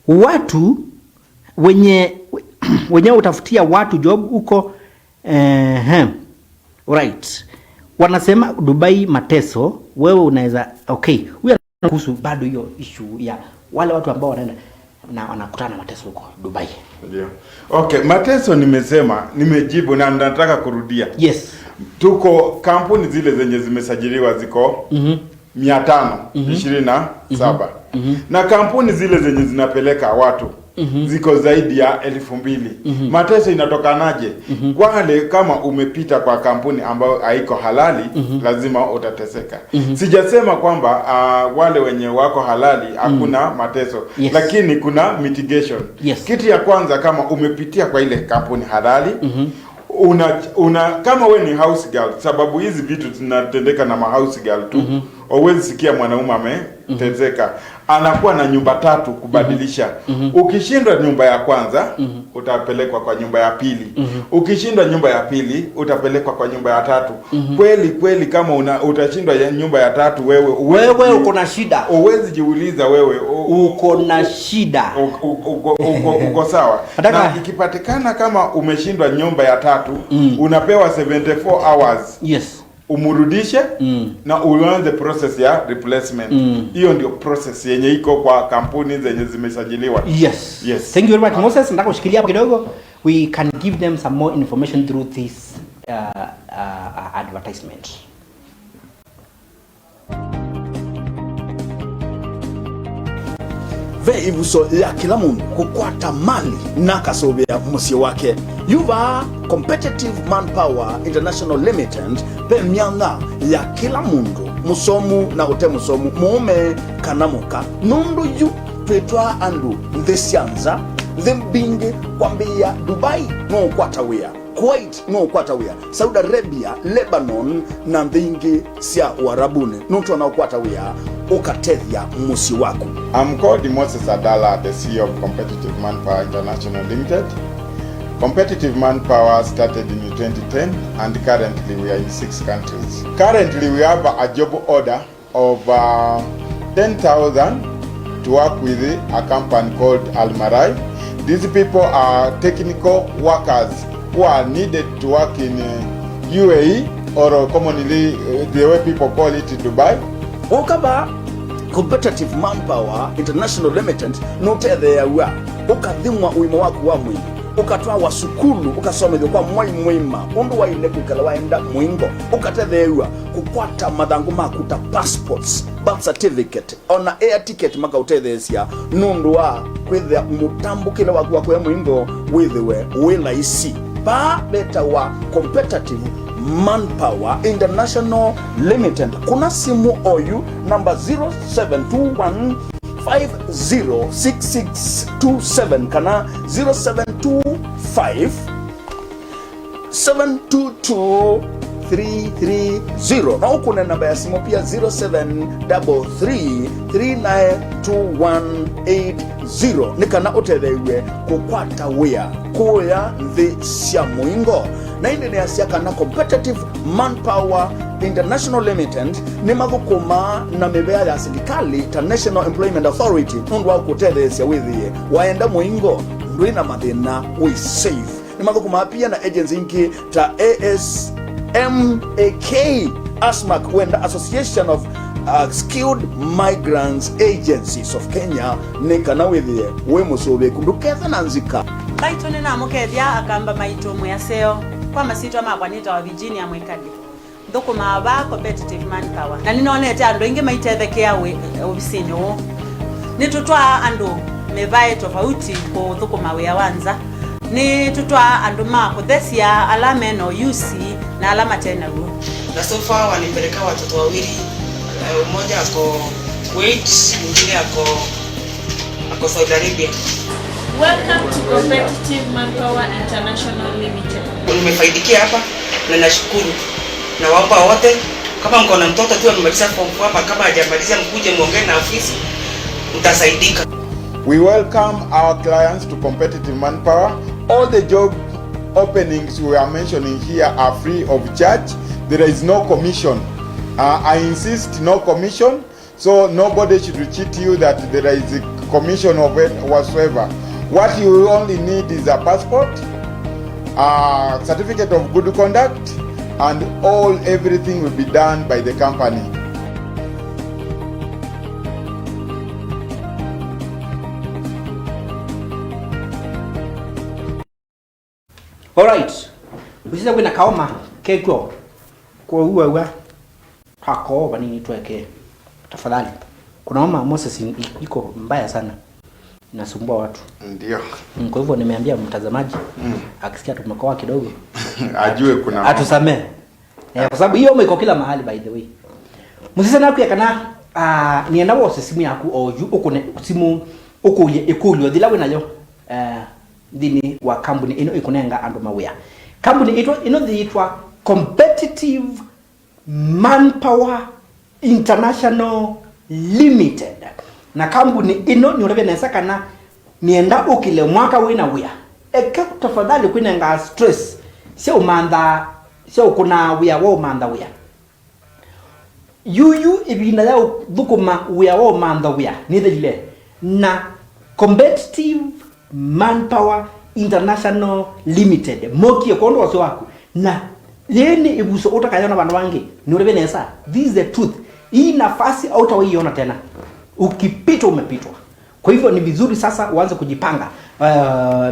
watu wenye utafutia watu job huko right. Wanasema Dubai mateso, wewe unaweza okay. Huyu anakuhusu bado hiyo issue ya wale watu ambao wanaenda na wanakutana na mateso huko Dubai. Ndio. Okay, mateso nimesema, nimejibu na nataka kurudia. Yes. Tuko kampuni zile zenye zimesajiliwa ziko 527. Na kampuni zile zenye zinapeleka watu ziko zaidi ya 2,000. Mateso inatokanaje? Wale kama umepita kwa kampuni ambayo haiko halali lazima utateseka. Sijasema kwamba wale wenye wako halali hakuna mateso, lakini kuna mitigation. Kitu ya kwanza, kama umepitia kwa ile kampuni halali kama we ni house girl, sababu hizi vitu zinatendeka na ma house girl tu. Uwezi sikia mwanaume ametezeka anakuwa na nyumba 3 kubadilisha. Ukishindwa nyumba ya kwanza utapelekwa kwa nyumba ya pili. Ukishindwa nyumba ya pili utapelekwa kwa nyumba ya 3. Kweli kama utashindwa nyumba ya 3 wewe uko na shida. Uwezi jiuliza wewe uko na shida. Uko sawa. Na ikipatikana kama umeshindwa nyumba ya 3 unapewa 74 hours. Yes. umurudishe na uanze process ya replacement. Hiyo ndio process yenye iko kwa kampuni zenye zimesajiliwa. Yes. Thank you very much, Moses. Nataka kushikilia hapo kidogo. We can give them some more information through this advertisement. Ve ivuso ya kila mundu kukwata mali na kasobea musi wake. Yuva Competitive Manpower International Limited pe mianga ya kila mundu musomu na ute musomu muume kanamuka nundu yu twetwa andu ndesianza thembingi kwambia Dubai no kwatawia, Kuwait no kwatawia, Saudi Arabia, Lebanon na ndingi sia Uarabuni nuntu na kwatawia ukatethia musi wako. I'm called Moses Adala, the CEO of Competitive Manpower International Limited. Competitive Manpower started in 2010 and currently we are in 6 countries. Currently we have a job order of 10,000 to work with a company called Almarai. These people are technical workers who are needed to work in UAE or commonly the way people call it Dubai. Ukaba Competitive Manpower International Limited nutethea wa ukathimwa uimo waku wa mwili ukatwa wasukulu ukasomethio kwa mwima undu waile kwikala waenda mwingo ukatethewa kukwata mathangu makuta passports, birth certificate ona air ticket makautethecia nundu wa kwithia mutambukile waku wa mwingo withiwe wila isi pa beta wa Competitive Manpower International Limited. Kuna simu oyu number 0721 506627 kana 0725 722 na ukune namba ya simu pia 0733392180 nikana utethewe kukwata wia kuya nthi cia muingo na indi ni asiaka na Competitive Manpower International Limited ni mathukuma na mibea ya serikali ta National Employment Authority nundu wa kutethecia withie waenda muingo ndwina mathina we safe. Ni mathukuma pia na agency ingi ta ASMAC wenda Association of Skilled Migrants Agencies of Kenya nikana withie we musobe kunduketha na nzika baitone na mukethia akamba maitomo ya seo kwa masitwa makwanita wa Virginia mwekali thukuma ba Competitive Manpower na ninonete andu ingi maitethekea obisini wo nitutwa andu mevae tofauti ko thukuma wea wanza ni tutwa andu makuthecia alama no UC na alama tena ru na so far wanipeleka watoto wawili, mmoja ako Kuwait, mwingine ako Saudi Arabia. Welcome to Competitive Manpower International Limited. Nimefaidikia hapa na nashukuru na wapa wote. Kama mko na mtoto tu amemaliza form 4 hapa, kama hajamaliza mkuje muongee na ofisi, mtasaidika. We welcome our clients to Competitive Manpower. All the job openings we are mentioning here are free of charge. There is no commission. I insist, no commission. So nobody should cheat you that there is a commission of it whatsoever. What you only need is a passport, a certificate of good conduct, and everything will be done by the company. Alright. Usisa kwina kaoma kekwo kwa uwa hako banini tweke tafadhali. Kunaoma Moses iko mbaya sana. Inasumbua watu. Ndio. Kwa hivyo nimeambia mtazamaji akisikia tumekoa kidogo ajue kuna atusamee. Kwa sababu hiyo iko kila mahali by the way. Musisa naku yakana nienda wose simu yaku oju ukune simu ukuye ikulyo thilawe nayo dini wa company ino ikunenga andu mawia. Company ino thiitwa Competitive Manpower International Limited. Na company ino ni urebe nesa kana nienda ukile mwaka wina wia. Eke tafadhali kwinenga stress. Sio umanda, sio kuna wia wo umanda wia. Yuyu ibinda ya dhukuma wia wo umanda wia. Nidhile na Competitive Manpower International Limited. Moki ya kondo wasi waku. Na yeni ibuso utakayona bantu wangi ni urebe nesa. This is the truth. Hii nafasi hautaiona tena. Ukipitwa umepitwa. Kwa hivyo ni vizuri sasa uanze kujipanga.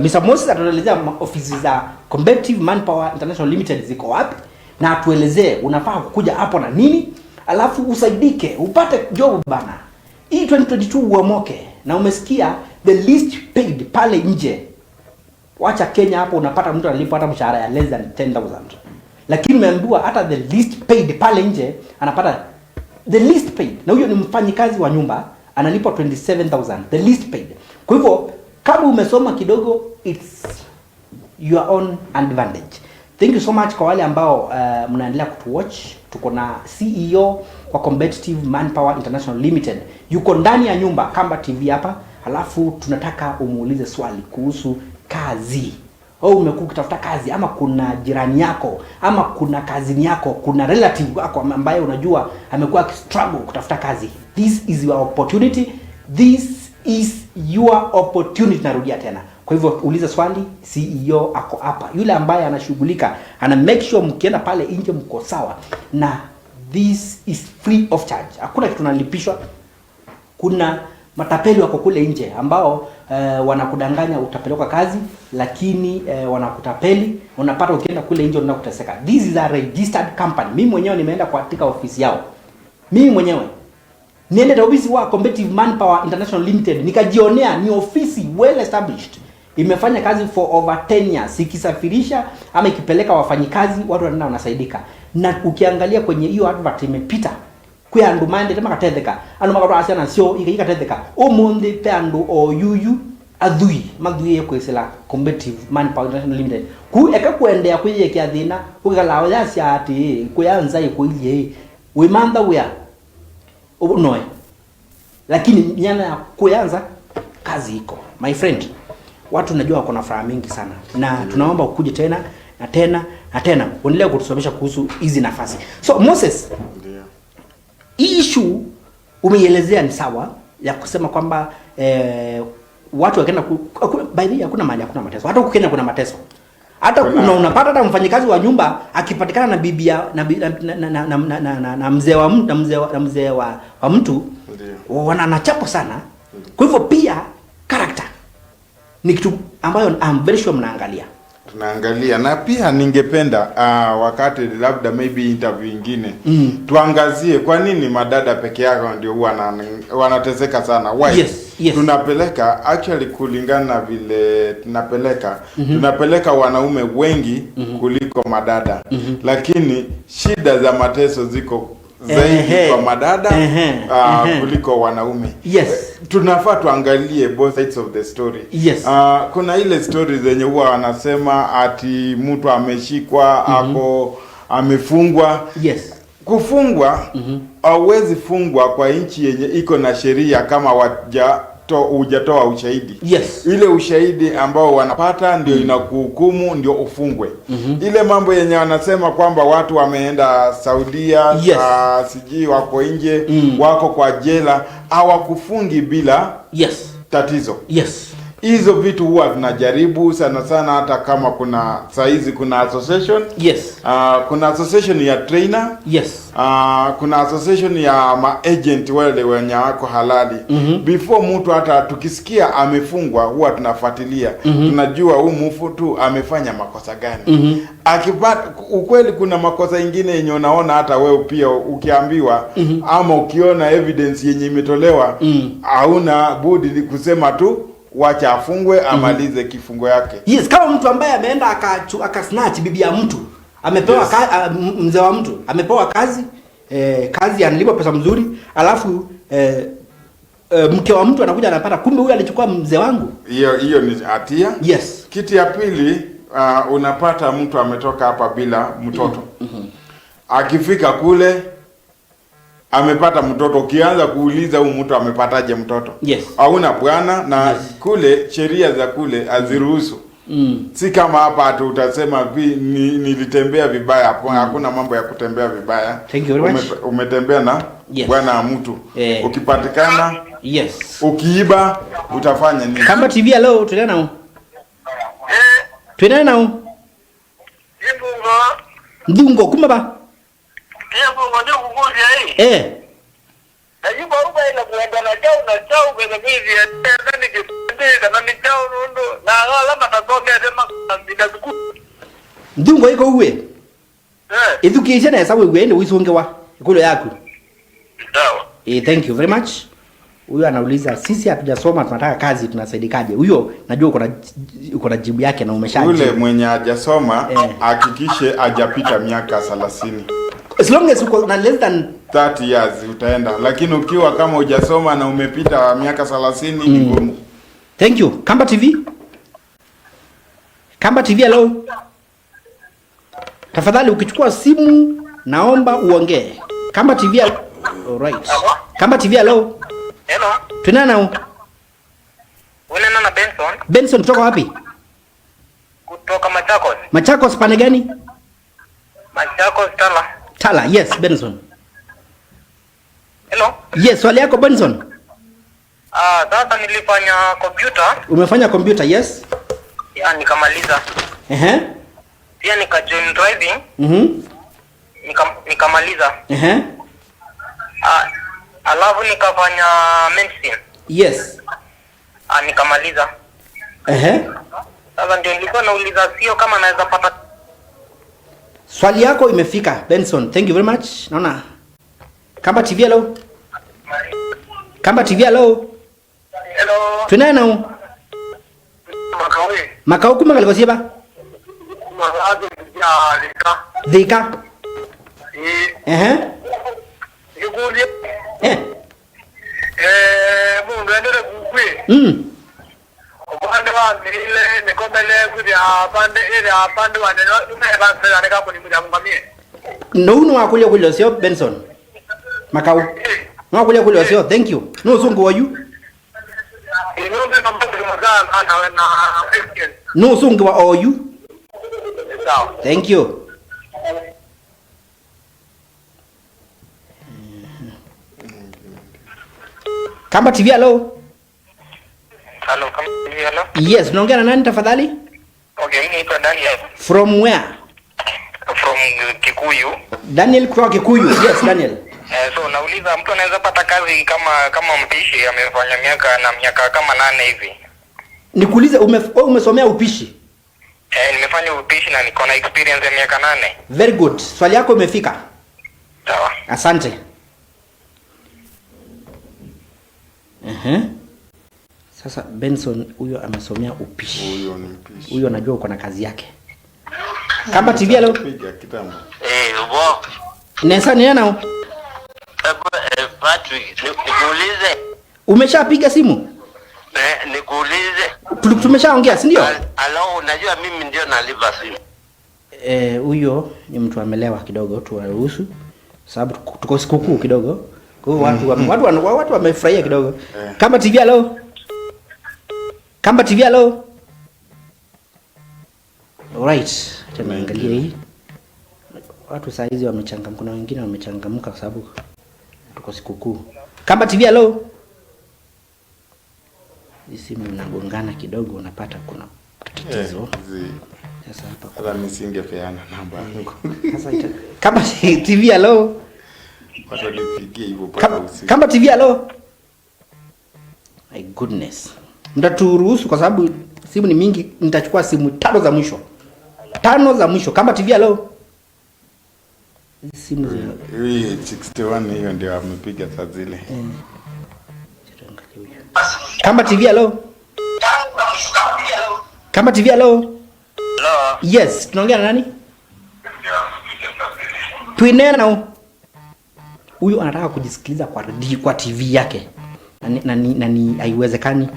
Mr. Moses atatuelezea ofisi za Competitive Manpower International Limited ziko wapi, na atuelezee unafaa kukuja hapo na nini, alafu usaidike upate job bana. Hii 2022 uamoke. Na umesikia the least paid pale nje. Wacha Kenya hapo unapata mtu analipa hata mshahara ya less than 10,000. Lakini umeambiwa hata the least paid pale nje anapata the least paid. Na huyo ni mfanyikazi wa nyumba analipwa 27,000, the least paid. Kwa hivyo kama umesoma kidogo, it's your own advantage. Thank you so much kwa wale ambao mnaendelea kutuwatch. Tuko na CEO kwa Competitive Manpower International Limited. Yuko ndani ya nyumba Kamba TV hapa. Halafu tunataka umuulize swali kuhusu kazi. Au umekuwa ukitafuta kazi, ama kuna jirani yako, ama kuna kazini yako, kuna relative wako ambaye unajua amekuwa struggle kutafuta kazi. This is your opportunity. This is your opportunity. Narudia tena. Kwa hivyo uliza swali, CEO ako hapa. Yule ambaye anashughulika, ana make sure mkienda pale nje mko sawa. Na this is free of charge. Hakuna kitu tunalipishwa. Kuna matapeli wako kule nje ambao wanakudanganya utapelekwa kazi, lakini wanakutapeli, unapata ukienda kule nje unaenda kuteseka. This is a registered company. Mimi mwenyewe nimeenda katika ofisi yao. Mimi mwenyewe niende ofisi wa Competitive Manpower International Limited, nikajionea ni ofisi well established. Imefanya kazi for over 10 years. Ikisafirisha ama ikipeleka wafanyikazi, watu wanaenda wanasaidika. Na ukiangalia kwenye hiyo advert imepita kwa andu mande tema katetheka anu makaro asiana sio ikika tetheka omonde pe andu o yuyu adhui madhui yekwesela Competitive Manpower International Limited ku eka kuendea kwiye kia thina ukala yasya ati kuyanza ikuiye we manda wea noe, lakini nyana ya kuyanza kazi iko my friend. Watu najua wako na furaha mingi sana, na tunaomba ukuje tena na tena na tena uendelee kutusomesha kuhusu hizi nafasi. So Moses, issue umeielezea ni sawa ya kusema kwamba watu wakaenda by the way hakuna mali, hakuna mateso. Hata ukikenya kuna mateso. Hata unapata hata mfanyikazi wa nyumba akipatikana na bibia na mzee wa mtu wananachapo sana. Kwa hivyo pia character ni kitu ambayo I'm very sure mnaangalia. Tunaangalia, na pia ningependa wakati labda maybe interview nyingine tuangazie kwa nini madada peke yao ndio wanateseka sana. Why? Yes. Tunapeleka actually kulingana na vile tunapeleka wanaume wengi kuliko madada. Lakini shida za mateso ziko zaidi kwa madada kuliko wanaume. Yes. Tunafaa tuangalie both sides of the story. Yes. Kuna ile story zenye huwa wanasema ati mtu ameshikwa ako amefungwa. Yes. Kufungwa hauwezi fungwa kwa nchi yenye iko na sheria kama hujatoa ushahidi. Yes. Ile ushahidi ambao wanapata ndio inakuhukumu, ndio ufungwe. Ile mambo yenye wanasema kwamba watu wameenda Saudia, siji wako nje, wako kwa jela, hawakufungi bila tatizo. Yes. Hizo vitu huwa tunajaribu sana sana, hata kama kuna saizi kuna association. Yes. Kuna association ya trainer. Yes. Kuna association ya ma-agent wale wenye wako halali. Before mtu hata tukisikia amefungwa huwa tunafuatilia. Tunajua huyu mtu amefanya makosa gani. Akipata ukweli kuna makosa ingine yenye unaona hata wewe pia ukiambiwa ama ukiona evidence yenye imetolewa hauna budi kusema tu wacha afungwe amalize kifungo yake. Yes, kama mtu ambaye ameenda akasnatch bibi ya mtu, amepewa mzee wa mtu, amepewa kazi, kazi analipa pesa mzuri, alafu mke wa mtu anakuja anapata kumbe huyu alichukua mzee wangu. Hiyo ni hatia. Yes. Kitu ya pili, unapata mtu ametoka hapa bila mtoto. Akifika kule amepata mtoto, ukianza kuuliza huyu mtu amepataje mtoto? Yes. Hauna bwana na kule sheria za kule haziruhusu. Si kama hapa tu utasema nilitembea vibaya hapo. Hakuna mambo ya kutembea vibaya. Thank you very much. Umetembea na bwana wa mtu. Ukipatikana, ukiiba utafanya nini? Kamba TV leo tunaenda nao. Tunaenda nao. Ndungo kuma ba? Hapo ndio kukuja hii. Najua uba ina kuenda na chao kwenye hivi ya nani kipende na ni chao ndo na alama tatokea sema ndikazuku. Ndungo iko uwe. Education na sawa wewe ndio wisongewa ikolo yako. Sawa. Thank you very much. Huyo anauliza sisi hatujasoma tunataka kazi tunasaidikaje? Huyo najua uko na jibu yake na umeshaji. Yule mwenye hajasoma hakikishe hajapita miaka 30. As long as uko na less than 30 years utaenda, lakini ukiwa kama hujasoma na umepita miaka 30 ni ngumu. Thank you. Kamba TV. Kamba TV, hello. Tafadhali ukichukua simu naomba uongee. Kamba TV. Alright. Kamba TV, hello. Hello. Tunana nao. Unaona na Benson? Benson kutoka wapi? Kutoka Machakos. Machakos pande gani? Machakos Tala. Tala, yes, Benson. Hello. Yes, swali yako Benson. Sasa nilifanya computer. Umefanya computer, yes? Ya nikamaliza. Pia nikajoin driving. Nikamaliza. Alafu nikafanya medicine. Yes. Nikamaliza. Sasa ndio nilikuwa nauliza sio kama naweza pata. Swali yako imefika Benson. Thank you very much. Naona. Kamba TV, hello. Kamba TV, hello. Hello. Tunana. Makao kuma kalikosia ba? Dhika. Mungu endele kukwe. Upande wa ile nikombele kuja pande wa neno umebasa na kapo ni muda mungamie. No wakulia kulio sio Benson. Makao. No wakulia kulio sio. Thank you. No sungu wa you. No sungu wa all you. Thank you. Kamba TV, hello. Hello, Kamba TV, hello. Yes, unaongea na nani tafadhali? Okay, mimi naitwa Daniel. From where? From Kikuyu. Daniel kutoka Kikuyu. Yes, Daniel. So nauliza mtu anaweza pata kazi kama mpishi amefanya miaka kama 8 hivi. Nikuulize umesomea upishi? Nimefanya upishi na niko na experience ya miaka 8. Very good. Swali yako imefika. Sawa. Asante. Sasa Benson huyo amesomea upishi. Huyo ni mpishi. Huyo anajua uko na kazi yake. Kamba TV, hello. Piga kitambo. Bo. Nesa ni nani? Patrick, nikuulize. Umeshapiga simu? Nikuulize. Tumeshaongea, si ndio? Alo, unajua mimi ndio nalipa simu. Huyo ni mtu amelewa kidogo, tuwaruhusu. Sababu tuko sikukuu kidogo. Kwa hiyo watu wamefurahia kidogo. Kamba TV, hello. Kamba TV, hello. Alright, tunaangalia hii. Watu saa hizi wamechangamka, kuna wengine wamechangamka kwa sababu tuko sikukuu. Kamba TV, hello. Simu inagongana kidogo, unapata kuna tatizo. Sasa hapa hata nisingepeana namba yangu. Sasa Kamba TV, hello. Watu walipigia hivyo paka usiku. Kamba TV, hello. My goodness. Mtaturuhusu kwa sababu simu ni mingi, nitachukua simu 5 za mwisho. 5 za mwisho. Kamba TV, hello. Simu hii 61 hiyo ndio amepiga saa zile. Kamba TV, hello. Kamba TV, hello. Hello. Yes, tunaongea na nani? Twinena. Huyu anataka kujisikiliza kwa TV yake. Na ni haiwezekani.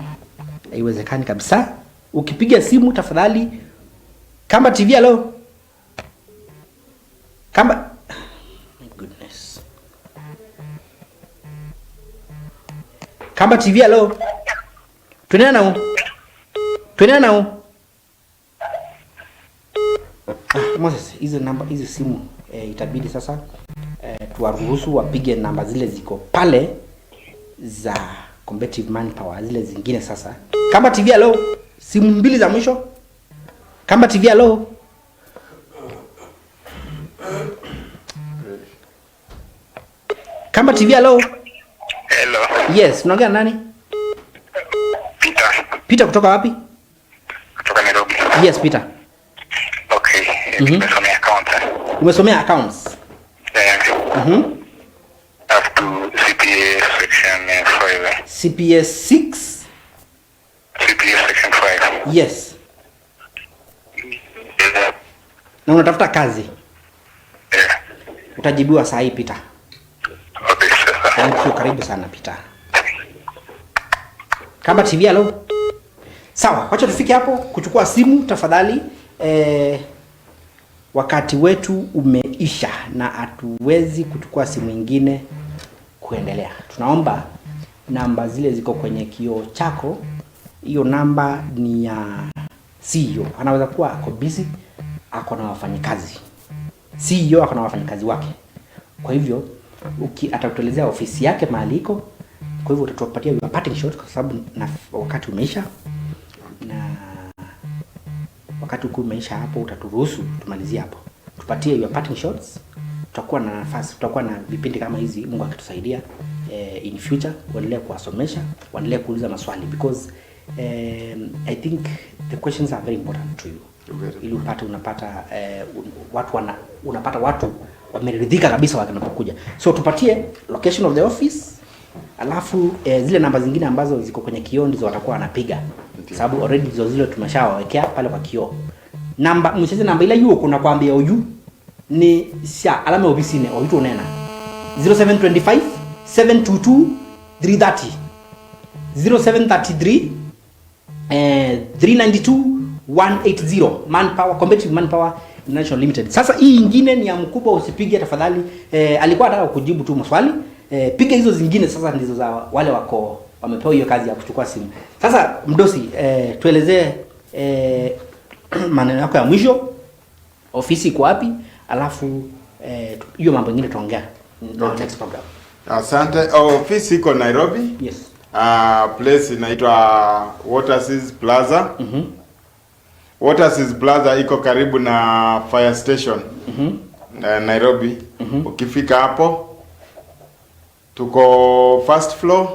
Haiwezekani kabisa. Ukipiga simu tafadhali Kamba TV, hello. Kamba, my goodness. Kamba TV, hello. Tunena Moses, hizi simu itabidi sasa tuwaruhusu wapige namba zile ziko pale za competitive manpower, zile zingine sasa. Kamba TV, hello. Simu 2 za mwisho. Kamba TV, hello. Kamba TV, hello. Hello. Yes, unaongea nani? Peter kutoka wapi? Kutoka Nairobi. Yes, Peter. Okay. Nimesomea accounts. Umesomea accounts? Yeah. Up to CPA section 5. CPS 6? CPA section 5. Yes. Na unatafuta kazi? Yeah. Utajibiwa saa hii, Peter. Okay, sir. Thank you, karibu sana Peter. Kamba TV, hello. Sawa, wacha tufike hapo kuchukua simu tafadhali. Wakati wetu umeisha na hatuwezi kuchukua simu nyingine kuendelea. Tunaomba namba zile ziko kwenye kioo chako. Hiyo namba ni ya CEO. Anaweza kuwa ako busy, ako na wafanyikazi. CEO ako na wafanyikazi wake. Kwa hivyo atatuelezea ofisi yake mahali iko. Kwa hivyo utatupatia your parting shot kwa sababu na wakati umeisha. Na wakati umeisha hapo utaturuhusu tumalizie hapo. Tupatie your parting shots. Tutakuwa na nafasi, tutakuwa na vipindi kama hizi Mungu akitusaidia in future, waendelee kuwasomesha, waendelee kuuliza maswali because I think the questions are very important to you. Ili unapata watu wameridhika kabisa wanapokuja. So tupatie location of the office, alafu zile namba zingine ambazo ziko kwenye kioo ndizo watakuwa wanapiga. Sababu already zile tumeshawawekea pale kwa kioo. Namba msize namba ile yuko kuna kwambia uyu ni sia alama ofisi ne oyu tunena 0725 722 330 0733 392 180 Manpower, Competitive Manpower International Limited. Sasa hii nyingine ni ya mkubwa, usipige tafadhali. Alikuwa anataka kujibu tu maswali. Piga hizo zingine sasa ndizo za wale wako wamepewa hiyo kazi ya kuchukua simu. Sasa mdosi, tuelezee maneno yako ya mwisho. Ofisi iko wapi? Alafu hiyo mambo mengine tuongea next program. Asante. Ofisi iko Nairobi. Yes. Place inaitwa Waterseas Plaza. Waterseas Plaza iko karibu na fire station. Nairobi. Ukifika hapo tuko first floor,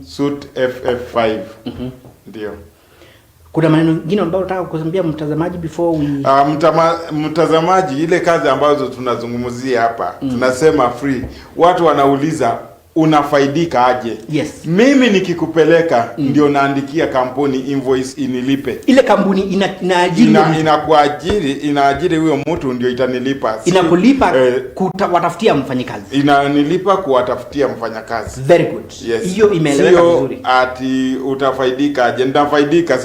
suite FF5. Ndio. Kuna maneno mengine ambayo nataka kukuambia mtazamaji before we mtazamaji, ile kazi ambazo tunazungumzia hapa tunasema free. Watu wanauliza unafaidika aje? Yes. Mimi nikikupeleka ndio naandikia kampuni invoice inilipe. Ile kampuni inaajiri huyo mtu ndio itanilipa. Inakulipa watafutia mfanyakazi. Inanilipa kuwatafutia mfanyakazi. Very good. Yes. Hiyo imeeleweka vizuri. Ati utafaidika aje? Nitafaidika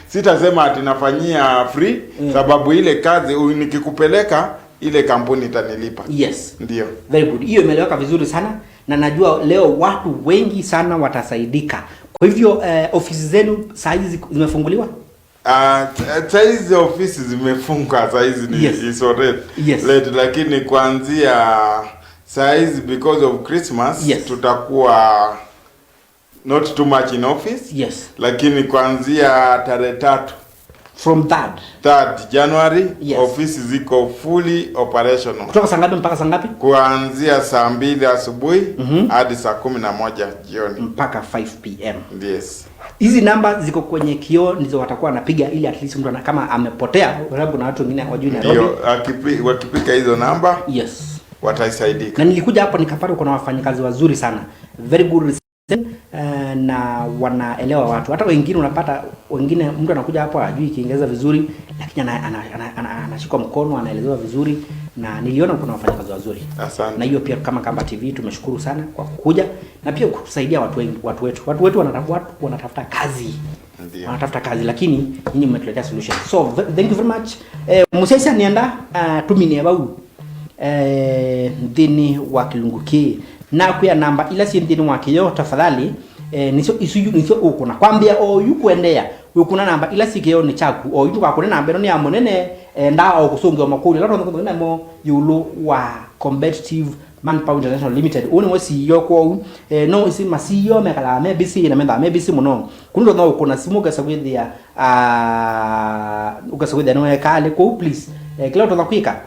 sitasema ati nafanyia free sababu ile kazi nikikupeleka ile kampuni itanilipa. Yes. Ndio. Very good. Hiyo imeeleweka vizuri sana na najua leo watu wengi sana watasaidika. Kwa hivyo ofisi zenu saa hizi zimefunguliwa? Saa hizi ofisi zimefunga, saa hizi ni already late, lakini kuanzia saa hizi because of Christmas tutakuwa not too much in office. Yes. Lakini kuanzia tarehe 3 from 3rd January ofisi ziko fully operational. Kutoka saa ngapi mpaka saa ngapi? Kuanzia saa 2 asubuhi hadi saa 11 jioni mpaka 5 PM. Yes. Hizi namba ziko kwenye kioo ndizo watakuwa wanapiga ili at least mtu kama amepotea, kwa sababu na watu wengine hawajui Nairobi. Ndio, wakipiga hizo namba wataisaidika. Na nilikuja hapo nikapata kuna wafanyakazi wazuri sana. Very good na wanaelewa watu. Hata wengine unapata wengine mtu anakuja hapo hajui Kiingereza vizuri, lakini anashikwa mkono, anaelezewa vizuri, na niliona kuna wafanyakazi wazuri. Asante. Na hiyo pia kama Kamba TV tumeshukuru sana kwa kuja na pia kutusaidia watu wetu wanatafuta kazi. Ndio. Wanatafuta kazi lakini nyinyi mmetuletea solution. So thank you very much. Musesa nienda tumini abau ndini wa Kilunguki na kuya namba ila si ndini wa kiyo tafadhali niso uko na kwambia yukuendea ukuna namba ila si kiyo ni chaku yuko akone namba ni amonene ndao kusonga makuli lato ndo mo yulu wa Competitive Manpower International Limited uni mo CEO ko no isi ma CEO mekala me bisi na menda me bisi muno kundo no kuna simu gasagwithia ugasagwithia no kale ko please kila to nakwika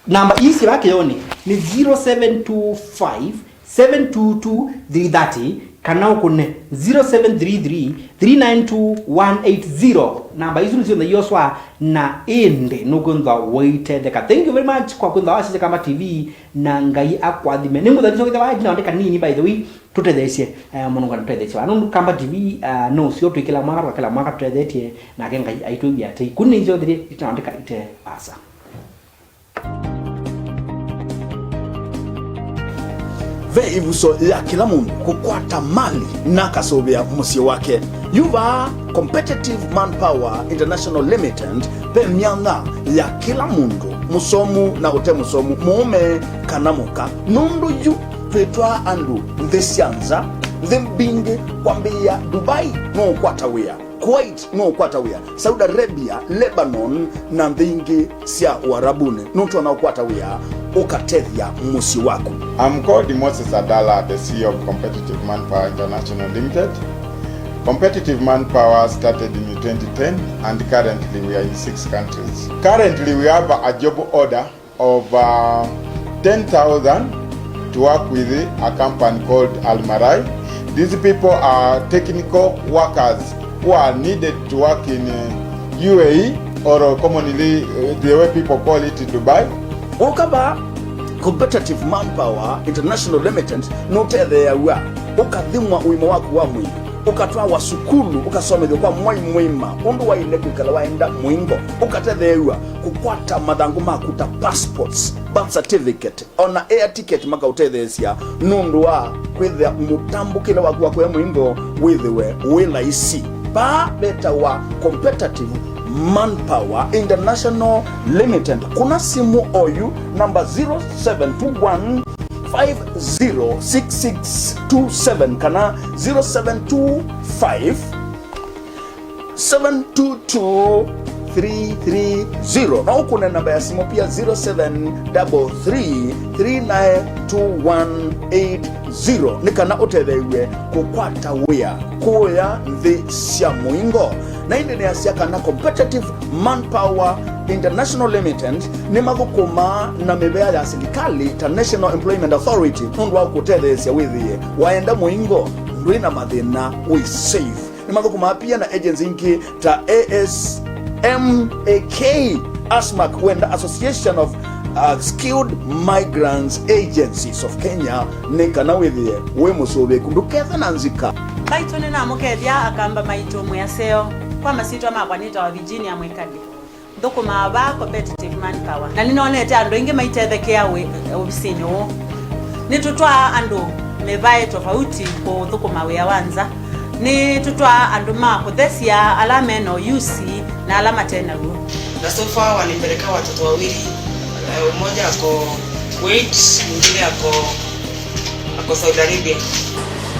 namba isi wake yoni ni 0725 722-330 kana ukune 0733-392-180 namba hizo ndio yoswa na ende nugunza waitetheka. Thank you very much kwa kunza wasije kama TV na ngai akwathime ni muthani sokitha wa jina ndeka nini by the way tutethesie muno ngana tutethesie anu kamba TV no sio twikila mwaka tutethetie na ngai aitubia tai kunni njo thiri itandika ite asa ve ivuso ya kila mundu kukwata mali na kasobea musio wake. Yuva Competitive Manpower International Limited pe mianga ya kila mundu musomu na ute musomu muume kanamuka nundu yu twetwa andu nthesianza nthembingi kwambia Dubai no kwatawia, Kuwait no kwatawia, Saudi Arabia, Lebanon na thingi sia Uarabuni nuntu na kwatawia ukatethia musi wako. I'm called Moses Adala, the CEO of Competitive Manpower International Limited. Competitive Manpower started in 2010 and currently we are in 6 countries. Currently we have a job order of 10,000 to work with a company called Almarai. These people are technical workers who are needed to work in UAE or commonly the way people call it Dubai. Ukaba Competitive Manpower International Limited nutethea wa ukathimwa uimo waku wa mwili ukatwa wa sukulu ukasomethio kwa mwima undu waile kwikala waenda mwingo ukatethewa kukwata mathangu makuta passports, birth certificate ona air ticket maka utethesia nundu wa kwithia mutambukile waku wa kwa mwingo withiwe wila isi ba beta wa Competitive Manpower International Limited. Kuna simu oyu number 0721 506627 kana 0725 722-330 na ukune namba ya simu pia 0733-392-180 nikana utethewe kukwata wia kuya nthi sia muingo na indi ni asiaka na Competitive Manpower International Limited ni mathukuma na mibea ya serikali International Employment Authority nundu wa kutethesia withie waenda muingo ndwina mathina we safe. Ni mathukuma pia na agency ingi ta ASMAK wenda Association of Skilled Migrants Agencies of Kenya nikana withie we musobe kunduketha na nzika baitone na mukethia akamba maitomo ya seo kwa masitwa makwanita wa Virginia mwekali ndukuma ba Competitive Manpower na ninonete andu ingi maitethekea obisini wo nitutwa andu mevae tofauti ko ndukuma we wanza ni tutwa andu ma kuthesia alama eno UC na alama tena ruo na so far wanipeleka watoto wawili, mmoja ako Kuwait, mwingine ako Saudi Arabia.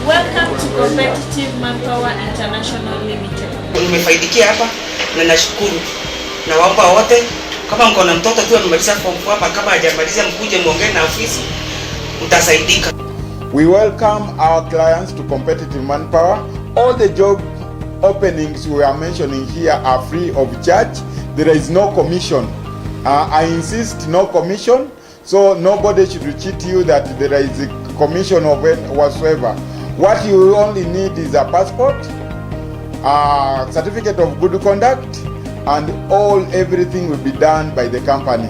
Welcome to Competitive Manpower International Limited. Nimefaidikia hapa na nashukuru. Na waomba wote kama mko na mtoto tu amemaliza form 4 hapa, kama hajamaliza mkuje muongee na ofisi mtasaidika. We welcome our clients to Competitive Manpower. All the job openings we are mentioning here are free of charge. There is no commission. I insist no commission, so nobody should cheat you that there is a commission of it whatsoever. What you only need is a passport, a certificate of good conduct, and everything will be done by the company.